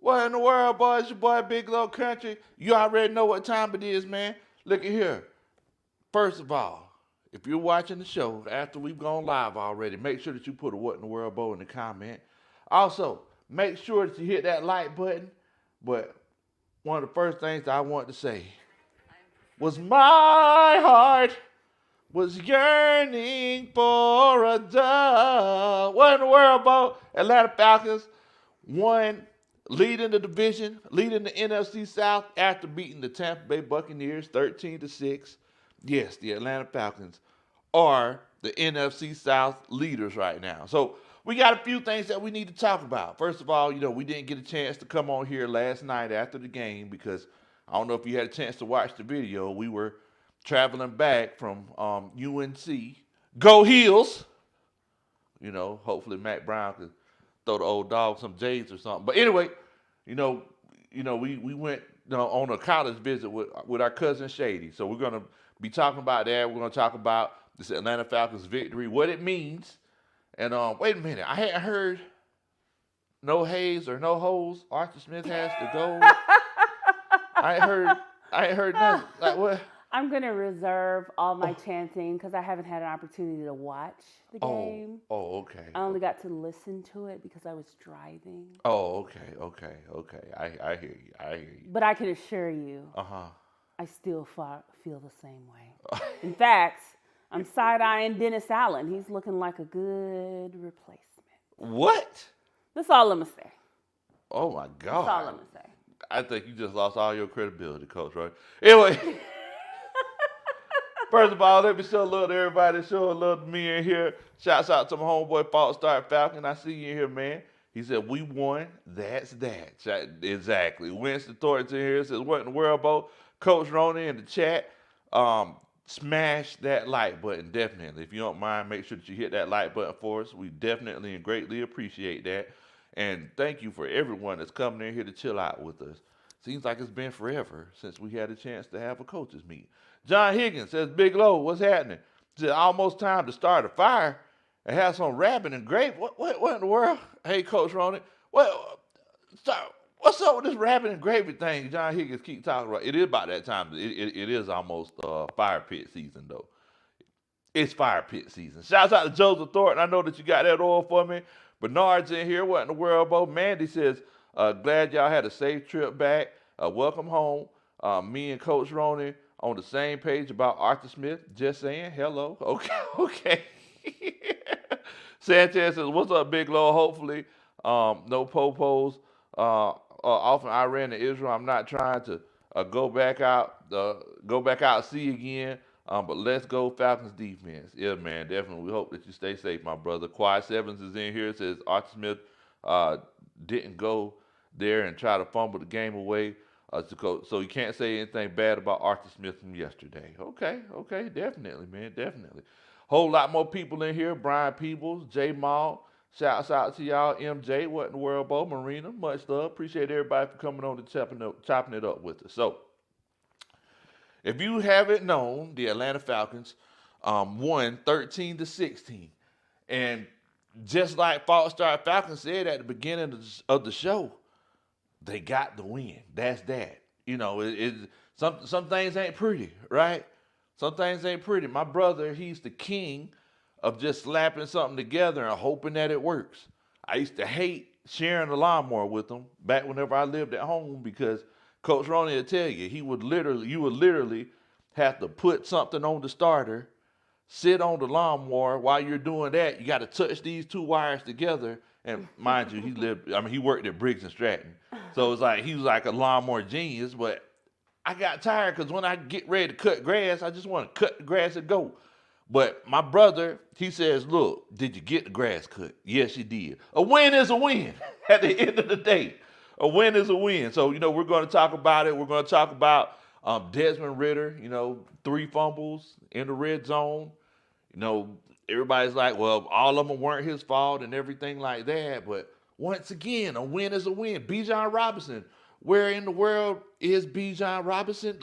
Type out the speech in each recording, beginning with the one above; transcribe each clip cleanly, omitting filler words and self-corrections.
What in the world, boy? It's your boy Big Low Country. You already know what time it is, man. Look at here. First of all, if you're watching the show after we've gone live already, make sure that you put a what in the world bow in the comment. Also, make sure that you hit that like button. But one of the first things that I want to say was my heart was yearning for a dove. What in the world, Bo? Atlanta Falcons won, leading the division, leading the NFC South after beating the Tampa Bay Buccaneers 13-6. Yes, the Atlanta Falcons are the NFC South leaders right now. So we got a few things that we need to talk about. First of all, we didn't get a chance to come on here last night after the game because I don't know if you had a chance to watch the video. We were traveling back from UNC. Go Heels! Hopefully Matt Brown could throw the old dog some J's or something. But anyway, we went on a college visit with our cousin Shady. So we're gonna be talking about that. We're gonna talk about this Atlanta Falcons victory, what it means. And wait a minute, I hadn't heard no Hayes or no holes. Arthur Smith has to go. I ain't heard nothing. Like what? I'm going to reserve all my chanting because I haven't had an opportunity to watch the game. Oh, okay. I only got to listen to it because I was driving. Oh, okay. I hear you. But I can assure you, I still feel the same way. In fact, I'm side-eyeing Dennis Allen. He's looking like a good replacement. What? That's all I'm going to say. Oh, my God. That's all I'm going to say. I think you just lost all your credibility, Coach, right? Anyway. First of all, let me show a little to everybody. Show a little to me in here. Shouts out to my homeboy, False Start Falcon. I see you in here, man. He said, we won. That's that. Exactly. Winston Thornton here says, what in the world, Bo? Coach Ronnie in the chat. Smash that like button, definitely. If you don't mind, make sure that you hit that like button for us. We definitely and greatly appreciate that. And thank you for everyone that's coming in here to chill out with us. Seems like it's been forever since we had a chance to have a coaches meet. John Higgins says, Big Low, what's happening? It's almost time to start a fire and have some rabbit and gravy. What in the world? Hey, Coach Ronnie, what's up with this rabbit and gravy thing John Higgins keep talking about? It is about that time. It is almost fire pit season, though. It's fire pit season. Shouts out to Joseph Thornton. I know that you got that oil for me. Bernard's in here. What in the world, Bo? Mandy says, glad y'all had a safe trip back. Welcome home. Me and Coach Ronnie on the same page about Arthur Smith. Just saying. Hello. Okay. Sanchez says, what's up, Big Low? Hopefully, no popos off in Iran and Israel. I'm not trying to go back out, see again. But let's go Falcons defense. Yeah, man, definitely. We hope that you stay safe, my brother. Quiet Sevens is in here. It says Arthur Smith didn't go there and try to fumble the game away. So you can't say anything bad about Arthur Smith from yesterday. Okay, definitely, man, definitely. Whole lot more people in here. Brian Peebles, J Mall. Shouts out to y'all. MJ, what in the world, Bo? Marina, much love. Appreciate everybody for coming on and chopping it up with us. So, if you haven't known, the Atlanta Falcons won 13-16. And just like False Start Falcon said at the beginning of the show, they got the win. That's that. Some things ain't pretty, right? Some things ain't pretty. My brother, he's the king of just slapping something together and hoping that it works. I used to hate sharing the lawnmower with him back whenever I lived at home because Coach Ronnie will tell you, you would literally have to put something on the starter, sit on the lawnmower. While you're doing that, you got to touch these two wires together. And mind you, he worked at Briggs and Stratton. So it's like, he was like a lawnmower genius, but I got tired because when I get ready to cut grass, I just want to cut the grass and go. But my brother, he says, look, did you get the grass cut? Yes, you did. A win is a win at the end of the day. A win is a win. So, we're going to talk about it. We're going to talk about Desmond Ridder, 3 fumbles in the red zone. Everybody's like, well, all of them weren't his fault and everything like that. But once again, a win is a win. Bijan Robinson, where in the world is Bijan Robinson?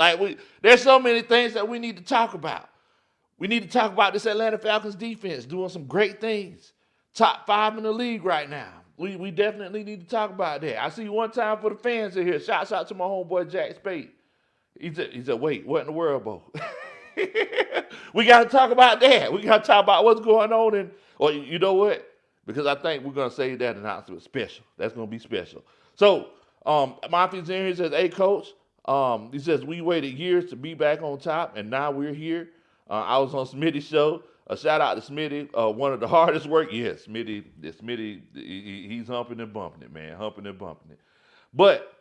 There's so many things that we need to talk about. We need to talk about this Atlanta Falcons defense doing some great things. Top 5 in the league right now. We definitely need to talk about that. I see you one time for the fans in here. Shouts out to my homeboy Jack Spade. He said, wait, what in the world, Bo? We got to talk about that. We got to talk about what's going on. Or you know what? Because I think we're going to say that announcement special. That's going to be special. So, Monty's in here says, hey, Coach. He says, we waited years to be back on top, and now we're here. I was on Smitty's show. A shout out to Smitty, one of the hardest work. Yes, Smitty, he's humping and bumping it, man. Humping and bumping it. But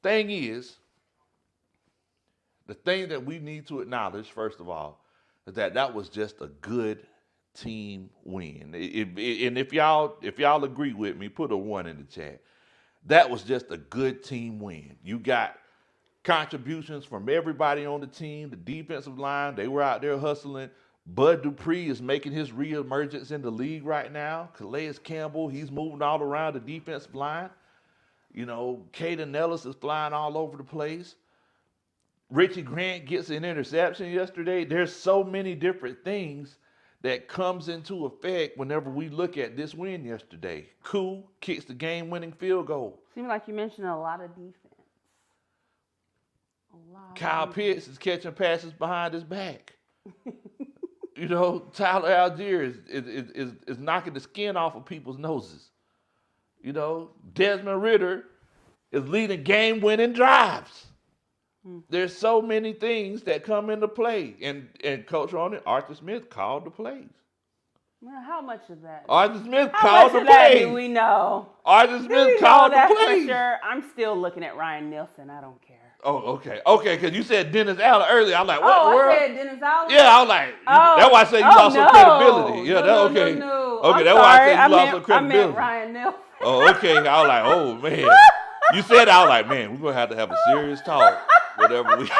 thing is, the thing that we need to acknowledge, first of all, is that was just a good team win. And if y'all agree with me, put a 1 in the chat. That was just a good team win. You got contributions from everybody on the team. The defensive line, they were out there hustling. Bud Dupree is making his reemergence in the league right now. Calais Campbell, he's moving all around the defensive line. You know, Caden Ellis is flying all over the place. Richie Grant gets an interception yesterday. There's so many different things that comes into effect whenever we look at this win yesterday. Koo kicks the game-winning field goal. Seems like you mentioned a lot of defense. Kyle Pitts is catching passes behind his back. You know, Tyler Algier is knocking the skin off of people's noses. You know, Desmond Ridder is leading game-winning drives. There's so many things that come into play. And Coach on it, Arthur Smith called the plays. Well, how much of that? Arthur Smith called the plays. How much of that do we know? Arthur Smith called the plays. Sure. I'm still looking at Ryan Nielsen. I don't care. Oh, okay. Okay, because you said Dennis Allen earlier. I'm like, what in the world? I said Dennis Allen? Yeah, I was like, that's why I say you lost some credibility. Yeah, that's okay. No. Okay, that's why I say you lost some credibility. I meant Ryan Nielsen. Oh, okay. I was like, oh, man. You said, I was like, man, we're going to have a serious talk. Whatever we.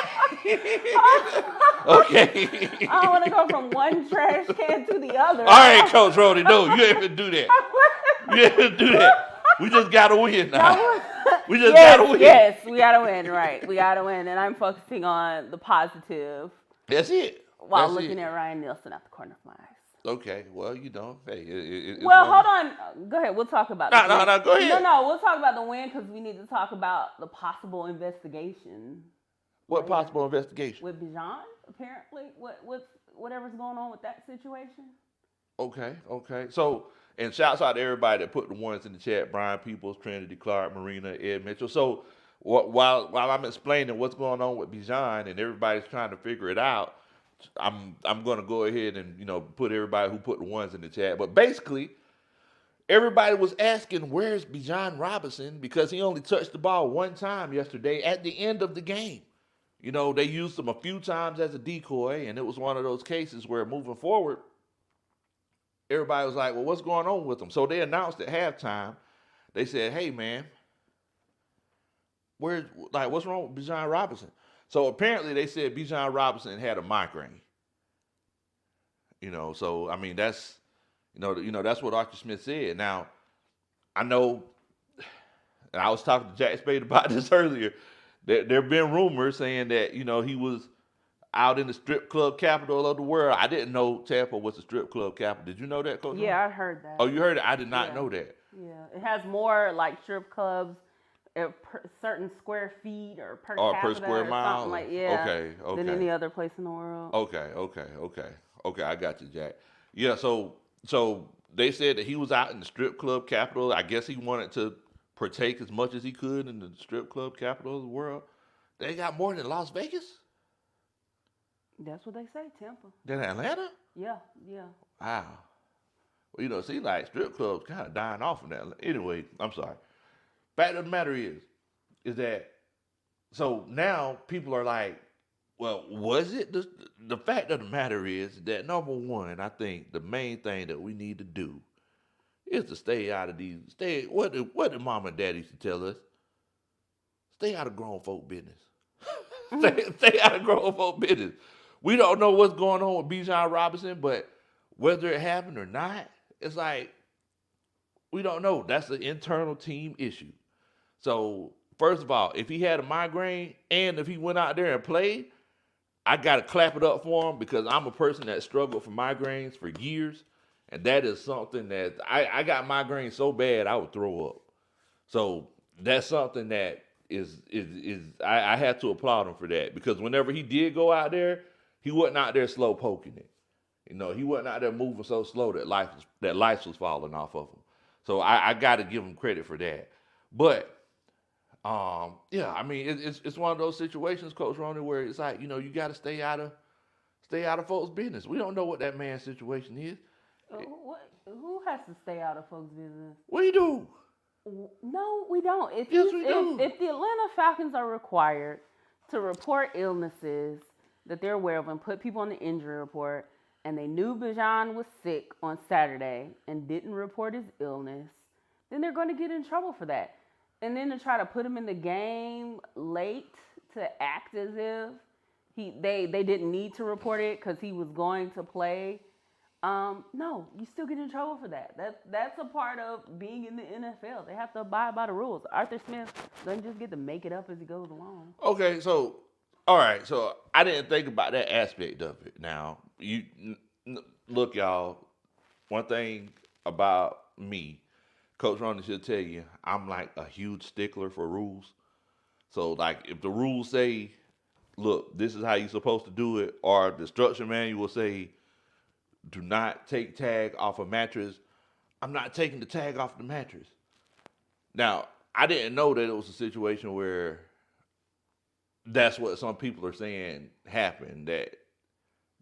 Okay. I don't want to go from one trash can to the other. All right, Coach Rody, no, you ain't gonna do that. You ain't gonna do that. We just gotta win now. We just gotta win. Yes, we gotta win, right? We gotta win, and I'm focusing on the positive. That's it. While looking at Ryan Nielsen at the corner of my eyes. Okay, well, you know, hey. Hold on. Go ahead. We'll talk about No, go ahead. No, we'll talk about the win because we need to talk about the possible investigation. What possible investigation? With Bijan, apparently. Whatever's going on with that situation. Okay. So, and shouts out to everybody that put the ones in the chat: Brian Peoples, Trinity Clark, Marina, Ed Mitchell. So, while I'm explaining what's going on with Bijan and everybody's trying to figure it out, I'm going to go ahead and, you know, put everybody who put the ones in the chat. But basically, everybody was asking, where's Bijan Robinson? Because he only touched the ball one time yesterday at the end of the game. You know, they used him a few times as a decoy, and it was one of those cases where moving forward, everybody was like, well, what's going on with him? So they announced at halftime, they said, hey, man, what's wrong with Bijan Robinson? So apparently they said Bijan Robinson had a migraine. You know, so, I mean, that's, you know, that's what Arthur Smith said. Now, I know, and I was talking to Jack Spade about this earlier, there have been rumors saying that, you know, he was out in the strip club capital of the world. I didn't know Tampa was the strip club capital. Did you know that, Coach? Yeah, I heard that. Oh, you heard it? I did not know that. Yeah, it has more like strip clubs at certain square feet or per capita per square mile. Something like, Okay. Than any other place in the world. Okay, I got you, Jack. Yeah, so they said that he was out in the strip club capital. I guess he wanted to partake as much as he could in the strip club capital of the world. They got more than Las Vegas? That's what they say, Tampa. Than Atlanta? Yeah. Wow. Well, you know, see, like, strip clubs kind of dying off in that. Anyway, I'm sorry. Fact of the matter is that, so now people are like, well, was it? The fact of the matter is that, number one, I think the main thing that we need to do is to stay out of these, what did mom and dad used to tell us? Stay out of grown folk business. stay out of grown folk business. We don't know what's going on with Bijan Robinson, but whether it happened or not, it's like, we don't know. That's an internal team issue. So, first of all, if he had a migraine and if he went out there and played, I got to clap it up for him because I'm a person that struggled with migraines for years. And that is something that I got migraine so bad I would throw up. So that's something that I had to applaud him for that because whenever he did go out there, he wasn't out there slow poking it. He wasn't out there moving so slow that life was falling off of him. So I got to give him credit for that. But yeah, I mean it's one of those situations, Coach Ronnie, where it's like you got to stay out of folks' business. We don't know what that man's situation is. Who has to stay out of folks' business? We do. No, we don't. Yes, we do. If the Atlanta Falcons are required to report illnesses that they're aware of and put people on the injury report, and they knew Bijan was sick on Saturday and didn't report his illness, then they're going to get in trouble for that. And then to try to put him in the game late to act as if they didn't need to report it because he was going to play. No, you still get in trouble for that. That's a part of being in the NFL. They have to abide by the rules. Arthur Smith doesn't just get to make it up as he goes along. Okay, so all right, so I didn't think about that aspect of it. Now, look, y'all. One thing about me, Coach Ronnie should tell you, I'm like a huge stickler for rules. So, like, if the rules say, "Look, this is how you're supposed to do it," or the instruction manual say, "Do not take tag off a mattress," I'm not taking the tag off the mattress. Now, I didn't know that it was a situation where that's what some people are saying happened, that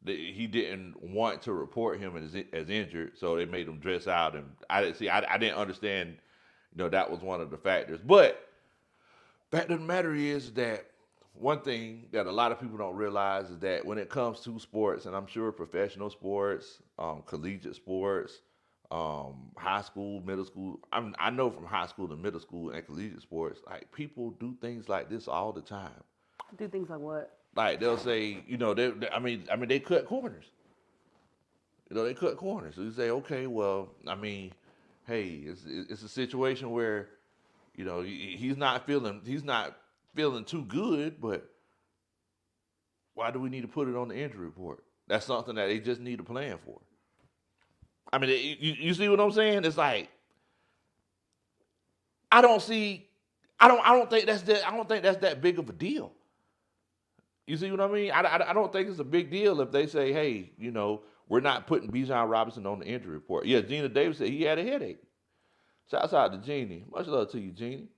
he didn't want to report him as injured, so they made him dress out. And I didn't understand, that was one of the factors. But fact of the matter is that one thing that a lot of people don't realize is that when it comes to sports, and I'm sure professional sports, collegiate sports, high school, middle school, I know from high school to middle school and collegiate sports, like, people do things like this all the time. Do things like what? Like, they'll say, they cut corners. They cut corners. So you say, okay, well, hey, it's a situation where, he's not feeling too good, but why do we need to put it on the injury report? That's something that they just need a plan for. You see what I'm saying? It's like, I don't think that's that big of a deal. You see what I mean? I don't think it's a big deal if they say, hey, we're not putting Bijan Robinson on the injury report. Yeah, Gina Davis said he had a headache. Shouts out to Jeannie. Much love to you, Jeannie.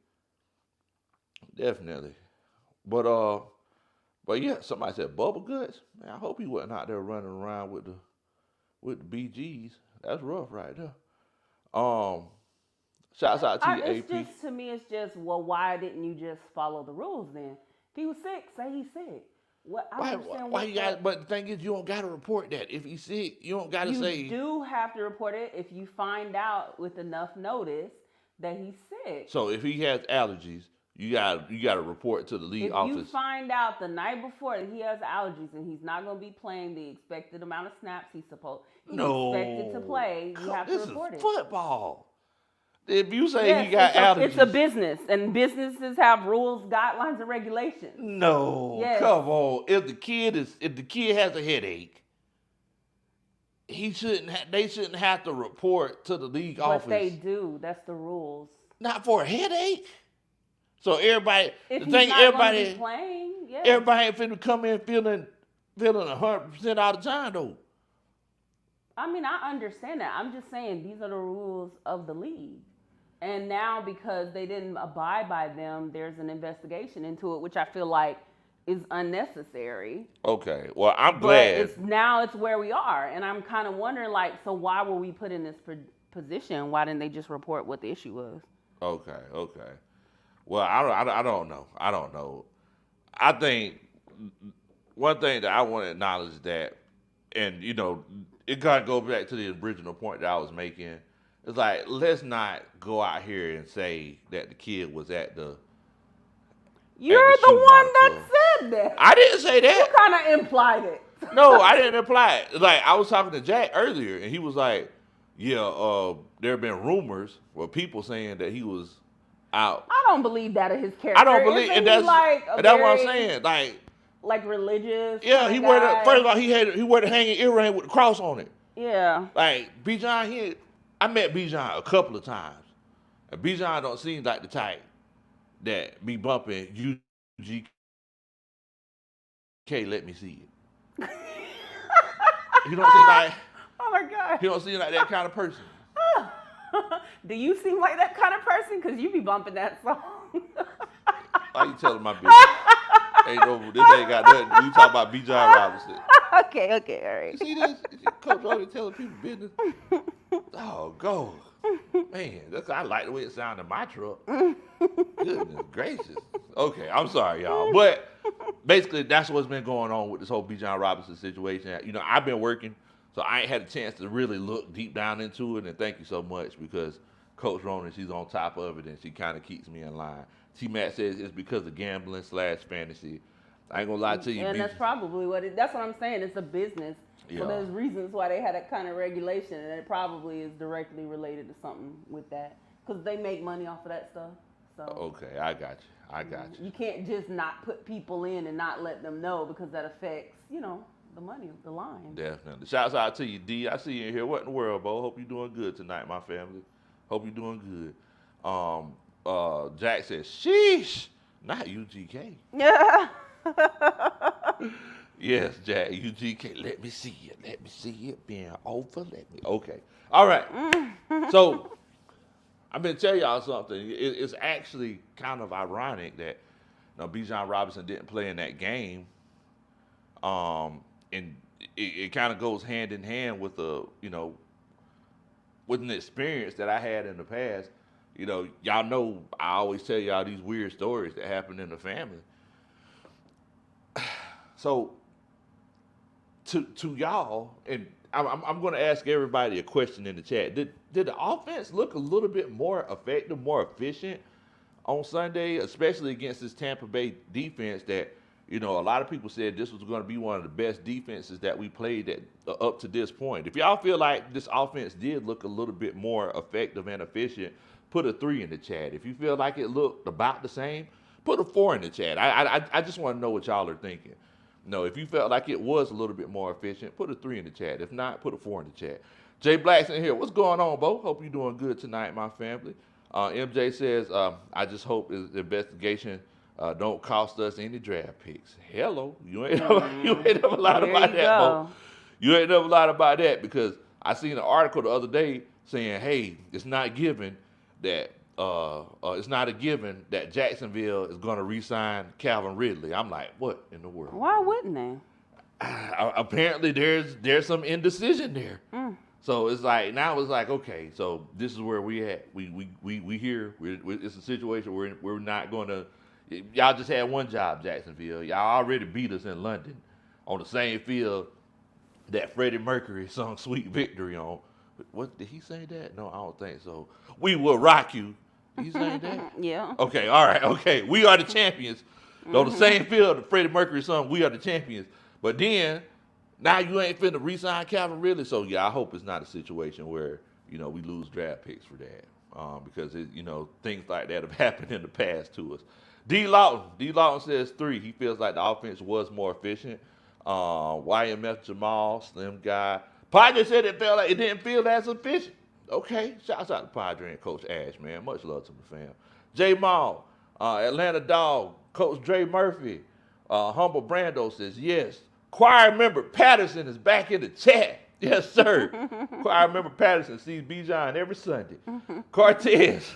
Definitely. But yeah, somebody said Bubba Guts. Man, I hope he wasn't out there running around with the BGs. That's rough right there. Shouts out to you, AP. To me, it's just, well, why didn't you just follow the rules then? If he was sick, say he's sick. But the thing is, you don't got to report that. If he's sick, you don't got to say. You do have to report it if you find out with enough notice that he's sick. So if he has allergies, you got to report to the league office. If you find out the night before that he has allergies and he's not going to be playing the expected amount of snaps he's expected to play, you have to report it. This is football. If you say he got allergies. It's a business, and businesses have rules, guidelines, and regulations. No, yes. Come on. If the kid has a headache, they shouldn't have to report to the league office. But they do. That's the rules. Not for a headache. So everybody, everybody playing, yes. Everybody ain't finna come in feeling 100% all the time though. I understand that. I'm just saying these are the rules of the league. And now because they didn't abide by them, there's an investigation into it, which I feel like is unnecessary. Okay. Well, I'm glad. But it's where we are. And I'm kind of wondering, so why were we put in this position? Why didn't they just report what the issue was? Okay. Well, I don't know. I think one thing that I want to acknowledge that, and, it got to go back to the original point that I was making. It's like, let's not go out here and say that the kid was at the. You're the one that said that. I didn't say that. You kind of implied it. No, I didn't imply it. Like, I was talking to Jack earlier, and he was like, yeah, there have been rumors or people saying that he was out. I don't believe that of his character. I don't believe, and that's what I'm saying. Like religious. Yeah, first of all, he wore the hanging earring with the cross on it. Yeah. Like Bijan, I met Bijan a couple of times, and Bijan don't seem like the type that be bumping UGK. Let me see it. He don't seem like Oh my God. he don't seem like that kind of person. Do you seem like that kind of person? Because you be bumping that song. Why you telling my business? Ain't over. This ain't got nothing. We talk about Bijan Robinson. Okay, all right. You see this? Coach already telling people business. Oh, go. Man, I like the way it sounded in my truck. Goodness gracious. Okay, I'm sorry, y'all. But basically, that's what's been going on with this whole Bijan Robinson situation. You know, I've been working, so I ain't had a chance to really look deep down into it. And thank you so much because Coach Ronan, she's on top of it, and she kind of keeps me in line. T-Matt says it's because of gambling/fantasy. I ain't gonna lie to you. And that's probably that's what I'm saying. It's a business. Yeah. So there's reasons why they had that kind of regulation, and it probably is directly related to something with that. Because they make money off of that stuff. So Okay, I got you. you can't just not put people in and not let them know because that affects, the money, the line. Definitely. Shouts out to you, D. I see you in here. What in the world, Bo? Hope you're doing good tonight, my family. Hope you're doing good. Jack says, sheesh, not UGK. Yeah. Yes, Jack, UGK. Let me see it being over. Okay. All right. So, I'm going to tell y'all something. It's actually kind of ironic that Bijan Robinson didn't play in that game. And it kind of goes hand in hand with with an experience that I had in the past. Y'all know I always tell y'all these weird stories that happen in the family. So to y'all, and I'm going to ask everybody a question in the chat. Did the offense look a little bit more effective, more efficient on Sunday, especially against this Tampa Bay defense that, a lot of people said this was going to be one of the best defenses that we played up to this point. If y'all feel like this offense did look a little bit more effective and efficient, put a 3 in the chat. If you feel like it looked about the same, put a 4 in the chat. I just want to know what y'all are thinking. If you felt like it was a little bit more efficient, put a 3 in the chat. If not, put a 4 in the chat. Jay Black's in here. What's going on, Bo? Hope you're doing good tonight, my family. MJ says, I just hope the investigation don't cost us any draft picks. Hello. You ain't never lied about that, Bo. You ain't never lied about that because I seen an article the other day saying, hey, it's not a given that Jacksonville is going to re-sign Calvin Ridley. I'm like, what in the world? Why wouldn't they? Apparently, there's some indecision there. So it's like okay, so this is where we at. We here. It's a situation where we're not going to. Y'all just had one job, Jacksonville. Y'all already beat us in London on the same field that Freddie Mercury sung "Sweet Victory" on. What did he say that? No, I don't think so. We will rock you. Did he say that? Yeah. Okay, all right, okay. We are the champions. On the same field that Freddie Mercury sung, we are the champions. But then, now you ain't finna re-sign Calvin Ridley. So, yeah, I hope it's not a situation where, we lose draft picks for that. Because, things like that have happened in the past to us. D. Lawton says 3. He feels like the offense was more efficient. YMF Jamal, Slim Guy. Padre said it didn't feel as efficient. Okay, shouts out to Padre and Coach Ash, man. Much love to the fam. J. Mall, Atlanta Dog, Coach Dre Murphy, Humble Brando says yes. Choir member Patterson is back in the chat. Yes, sir. Choir member Patterson sees Bijan every Sunday. Cortez,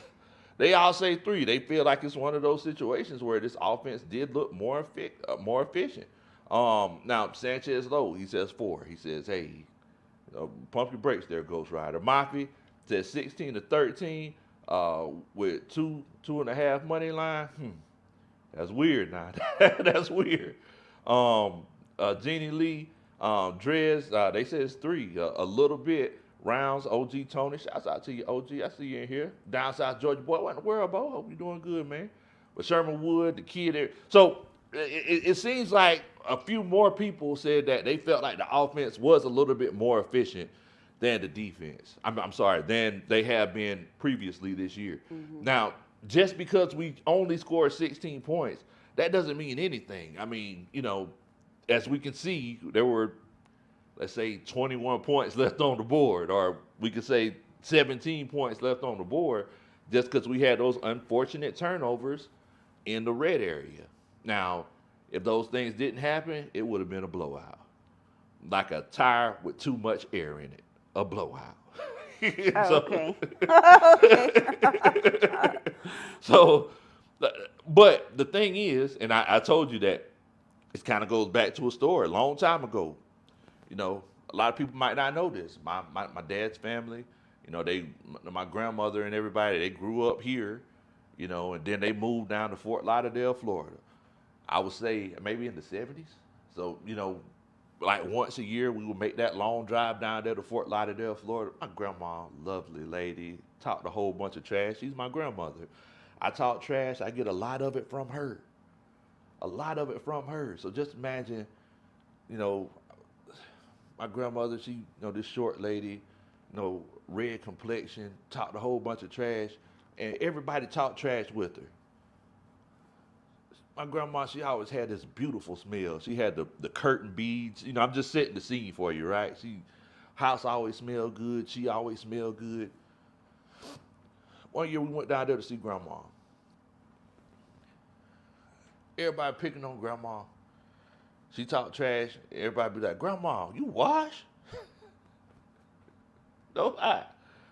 they all say 3. They feel like it's one of those situations where this offense did look more efficient. Now, Sanchez Lowe, he says 4. He says, hey, pump your brakes there, Ghost Rider. Mafia says 16-13 with 2.5 money line. That's weird now. That's weird. Jeannie Lee, Drez, they say it's 3. A little bit. Rounds, OG Tony. Shouts out to you, OG. I see you in here. Down South Georgia boy. What in the world, Bo? Hope you're doing good, man. But Sherman Wood, the kid there. So it seems like a few more people said that they felt like the offense was a little bit more efficient than the defense. I'm sorry, than they have been previously this year. Now, just because we only scored 16 points, that doesn't mean anything. I mean, as we can see, there were let's say 21 points left on the board, or we could say 17 points left on the board, just because we had those unfortunate turnovers in the red area. Now, if those things didn't happen, it would have been a blowout. Like a tire with too much air in it. A blowout. Okay. So, but the thing is, and I told you that it kind of goes back to a story a long time ago. You know, a lot of people might not know this. My dad's family, you know, my grandmother and everybody, they grew up here, you know, and then they moved down to Fort Lauderdale, Florida. I would say maybe in the 70s. So, you know, like once a year we would make that long drive down there to Fort Lauderdale, Florida. My grandma, lovely lady, talked a whole bunch of trash. She's my grandmother. I talk trash, I get a lot of it from her. A lot of it from her. So just imagine, you know, my grandmother, she, you know, this short lady, you know, red complexion, talked a whole bunch of trash, and everybody talked trash with her. My grandma, she always had this beautiful smell. She had the curtain beads. You know, I'm just setting the scene for you, right? House always smelled good. She always smelled good. One year we went down there to see grandma. Everybody picking on grandma. She talked trash. Everybody be like, "Grandma, you wash?" No lie.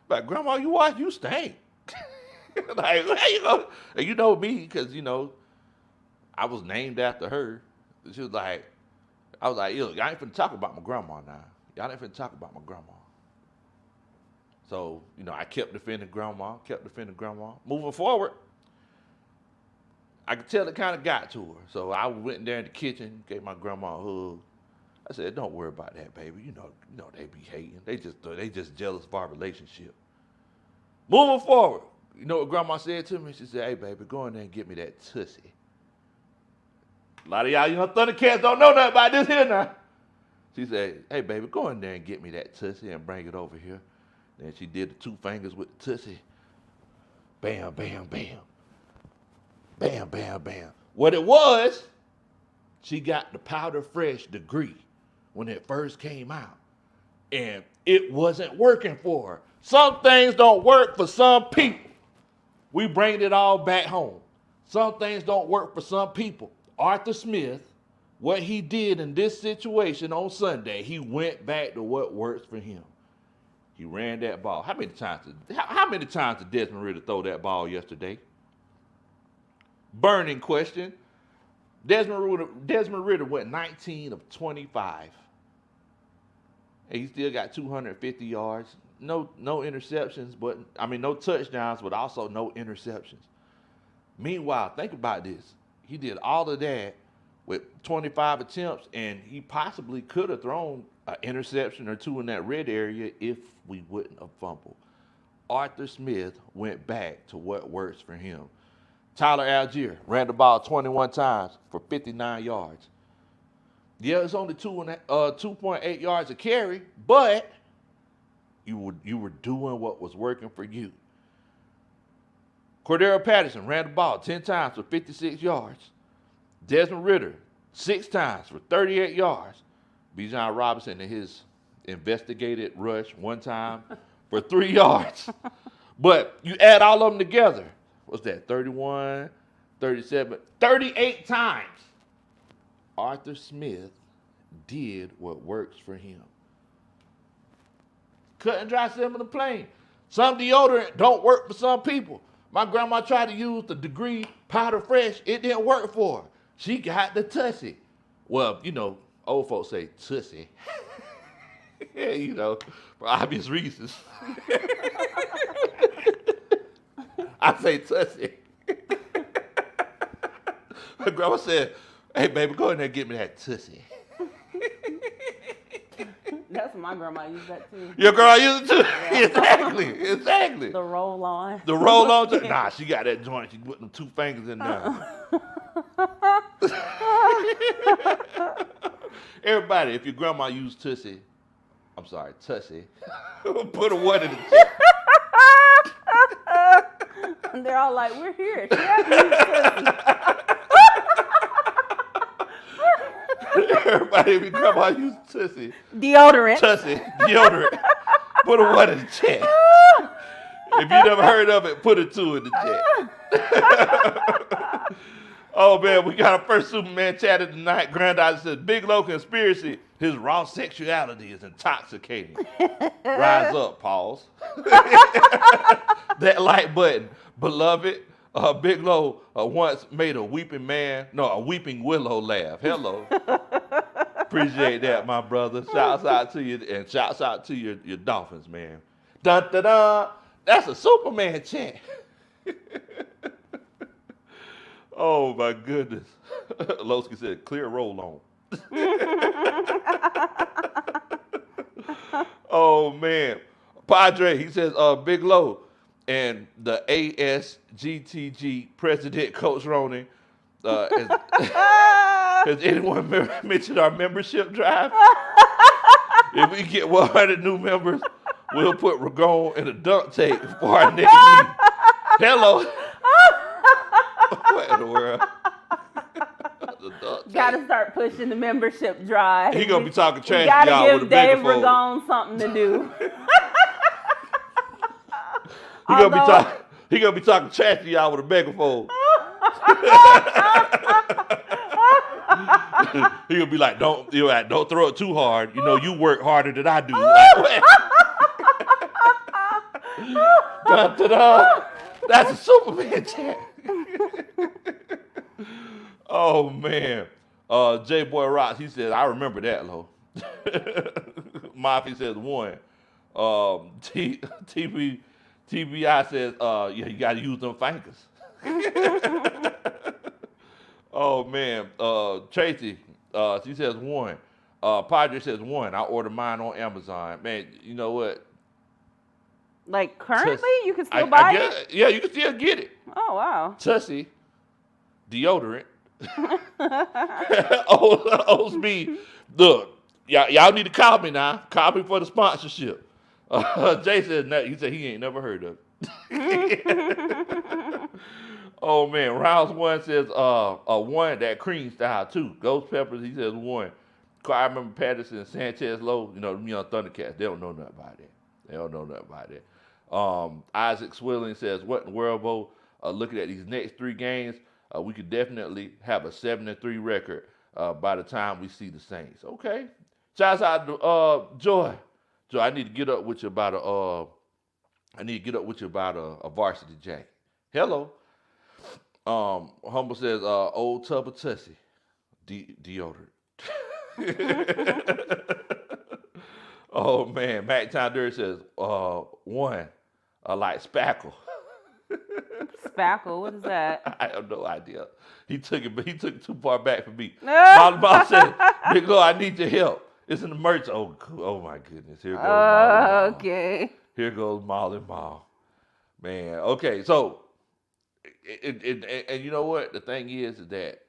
Like, "Grandma, you wash? You stink." Like, where you go? And you know me, because, you know, I was named after her. She was like, I was like, "Yo, y'all ain't finna talk about my grandma now. Y'all ain't finna talk about my grandma." So, you know, I kept defending grandma. Moving forward, I could tell it kind of got to her. So I went in there in the kitchen, gave my grandma a hug. I said, "Don't worry about that, baby. You know they be hating. They just jealous of our relationship." Moving forward, you know what grandma said to me? She said, "Hey, baby, go in there and get me that tussie." A lot of y'all, you know, Thundercats don't know nothing about this here now. She said, "Hey, baby, go in there and get me that tussie and bring it over here." Then she did the two fingers with the tussie. Bam, bam, bam. Bam, bam, bam. What it was, she got the Powder Fresh degree when it first came out. And it wasn't working for her. Some things don't work for some people. We bring it all back home. Some things don't work for some people. Arthur Smith, what he did in this situation on Sunday, he went back to what works for him. He ran that ball. How many times did Desmond Ridder throw that ball yesterday? Burning question. Desmond Ridder went 19 of 25. And he still got 250 yards. No interceptions, no touchdowns, but also no interceptions. Meanwhile, think about this. He did all of that with 25 attempts, and he possibly could have thrown an interception or two in that red area if we wouldn't have fumbled. Arthur Smith went back to what works for him. Tyler Algier ran the ball 21 times for 59 yards. Yeah, it's only 2.8 yards a carry, but you were doing what was working for you. Cordero Patterson ran the ball 10 times for 56 yards. Desmond Ridder 6 times for 38 yards. Bijan Robinson in his investigated rush 1 time for 3 yards. But you add all of them together, what's that, 31, 37, 38 times Arthur Smith did what works for him. Cut and dry, simple and plain. Some deodorant don't work for some people. My grandma tried to use the degree Powder Fresh. It didn't work for her. She got the tussie. Well, you know, old folks say tussie. Yeah, you know, for obvious reasons. I say tussie. My grandma said, "Hey, baby, go in there and get me that tussie." That's what my grandma used that too. Your grandma used it too? Yeah. Exactly. The roll on. The roll on? Nah, she got that joint. She put them 2 fingers in there. Everybody, if your grandma used tussie, put a 1 in the chat. And they're all like, "We're here. She has to use tussie." Everybody be grandma use Tussie. Deodorant. Tussie, deodorant. Put a 1 in the chat. If you never heard of it, put a 2 in the chat. Oh, man, we got our first Superman chat of the night. Granddaughter says, Big Low conspiracy. His raw sexuality is intoxicating. Rise up, pause. That like button. Beloved, Big Low once made a weeping willow laugh. Hello. Appreciate that, my brother. Shouts out to you, and shouts out to your Dolphins, man. Dun, dun, dun. That's a Superman chant. Oh, my goodness. Lowski said, clear roll on. Oh, man. Padre, he says, Big Low and the ASGTG president, Coach Ronan, has anyone mentioned our membership drive? If we get 100 new members, we'll put Ragon in a duct tape for our next meeting. Hello. What in the world? Gotta start pushing the membership drive. He gonna be talking trash to y'all with a megaphone. Gotta give Dave Ragon something to do. He gonna be talking trash to y'all with a megaphone. He gonna be like, don't throw it too hard. You know, you work harder than I do. Like, da-da-da. That's a Superman chant. Oh, man. J Boy Rocks, he says, I remember that, Lo. Mafia says 1. TBI says, yeah, you got to use them fingers. Oh, man. Tracy, she says 1. Padre says 1. I ordered mine on Amazon. Man, you know what? Like currently, you can still buy it? Yeah, you can still get it. Oh, wow. Tussie, deodorant. Old me. Look, y'all need to call me now. Call me for the sponsorship. Jay said, he said he ain't never heard of it. Oh, man. Rounds 1 says 1, that cream style, 2. Ghost Peppers, he says 1. I remember Patterson and Sanchez Lowe, you know, Thundercats. They don't know nothing about that. Isaac Swilling says, what in the world, Bo? Looking at these next 3 games, we could definitely have a 7-3 record by the time we see the Saints. Okay. Shouts out to Joy. Joy, I need to get up with you about a varsity jacket. Hello. Humble says, old tub of Tussie. Deodorant. Oh, man. Mac Time Dirt says, 1, like spackle. Spackle, what is that? I have no idea. He took it too far back for me. Molly said, Big Lord, I need your help. It's in the merch. Oh my goodness. Here goes Molly. Okay. Here goes Molly Mall. Man, okay, so, and you know what? The thing is that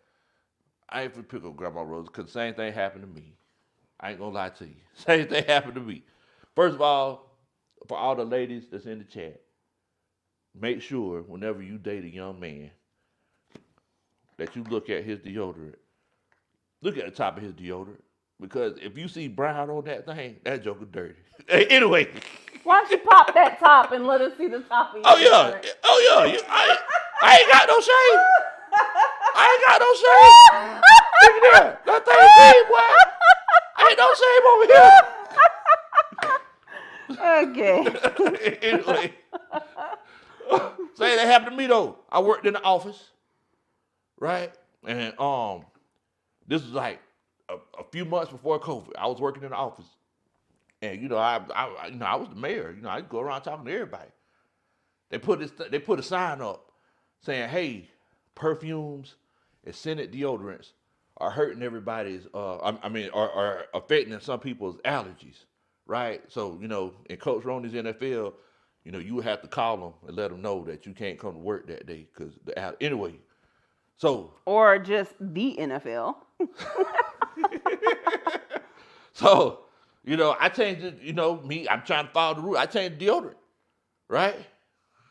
I ain't finna pick up Grandma Rose because the same thing happened to me. I ain't gonna lie to you. Same thing happened to me. First of all, for all the ladies that's in the chat, make sure whenever you date a young man that you look at his deodorant. Look at the top of his deodorant. Because if you see brown on that thing, that joker dirty. Anyway. Why don't you pop that top and let us see the top of your deodorant? Oh, yeah. I ain't got no shame. Look at that. That thing big, boy. Ain't no shame over here. Okay. Anyway. Say that happened to me, though. I worked in the office, right? And this was like a few months before COVID. I was working in the office. And, you know, I was the mayor. You know, I'd go around talking to everybody. They put a sign up saying, hey, perfumes and scented deodorants are hurting everybody's, are affecting some people's allergies, right? So, you know, in Coach Roney's NFL, you know, you would have to call them and let them know that you can't come to work that day because anyway. So. Or just the NFL. So, you know, I changed it, you know, I'm trying to follow the rule. I changed deodorant, right?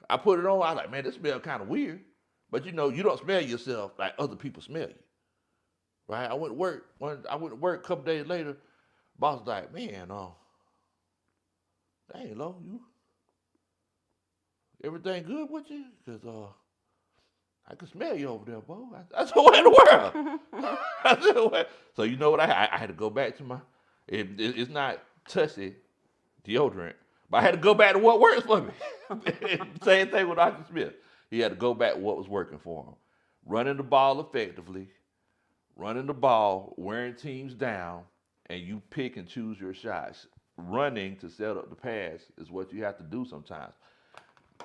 I put it on. I was like, man, this smells kind of weird. But, you know, you don't smell yourself like other people smell you, right? I went to work. I went to work a couple days later. Boss was like, man, dang, Lo, you everything good with you? Cause I can smell you over there, boy. I said, what in the world? I said, what? So you know what? I had to go back to my. It's not Tussie deodorant, but I had to go back to what works for me. Same thing with Archie Smith. He had to go back to what was working for him. Running the ball effectively, running the ball, wearing teams down, and you pick and choose your shots. Running to set up the pass is what you have to do sometimes.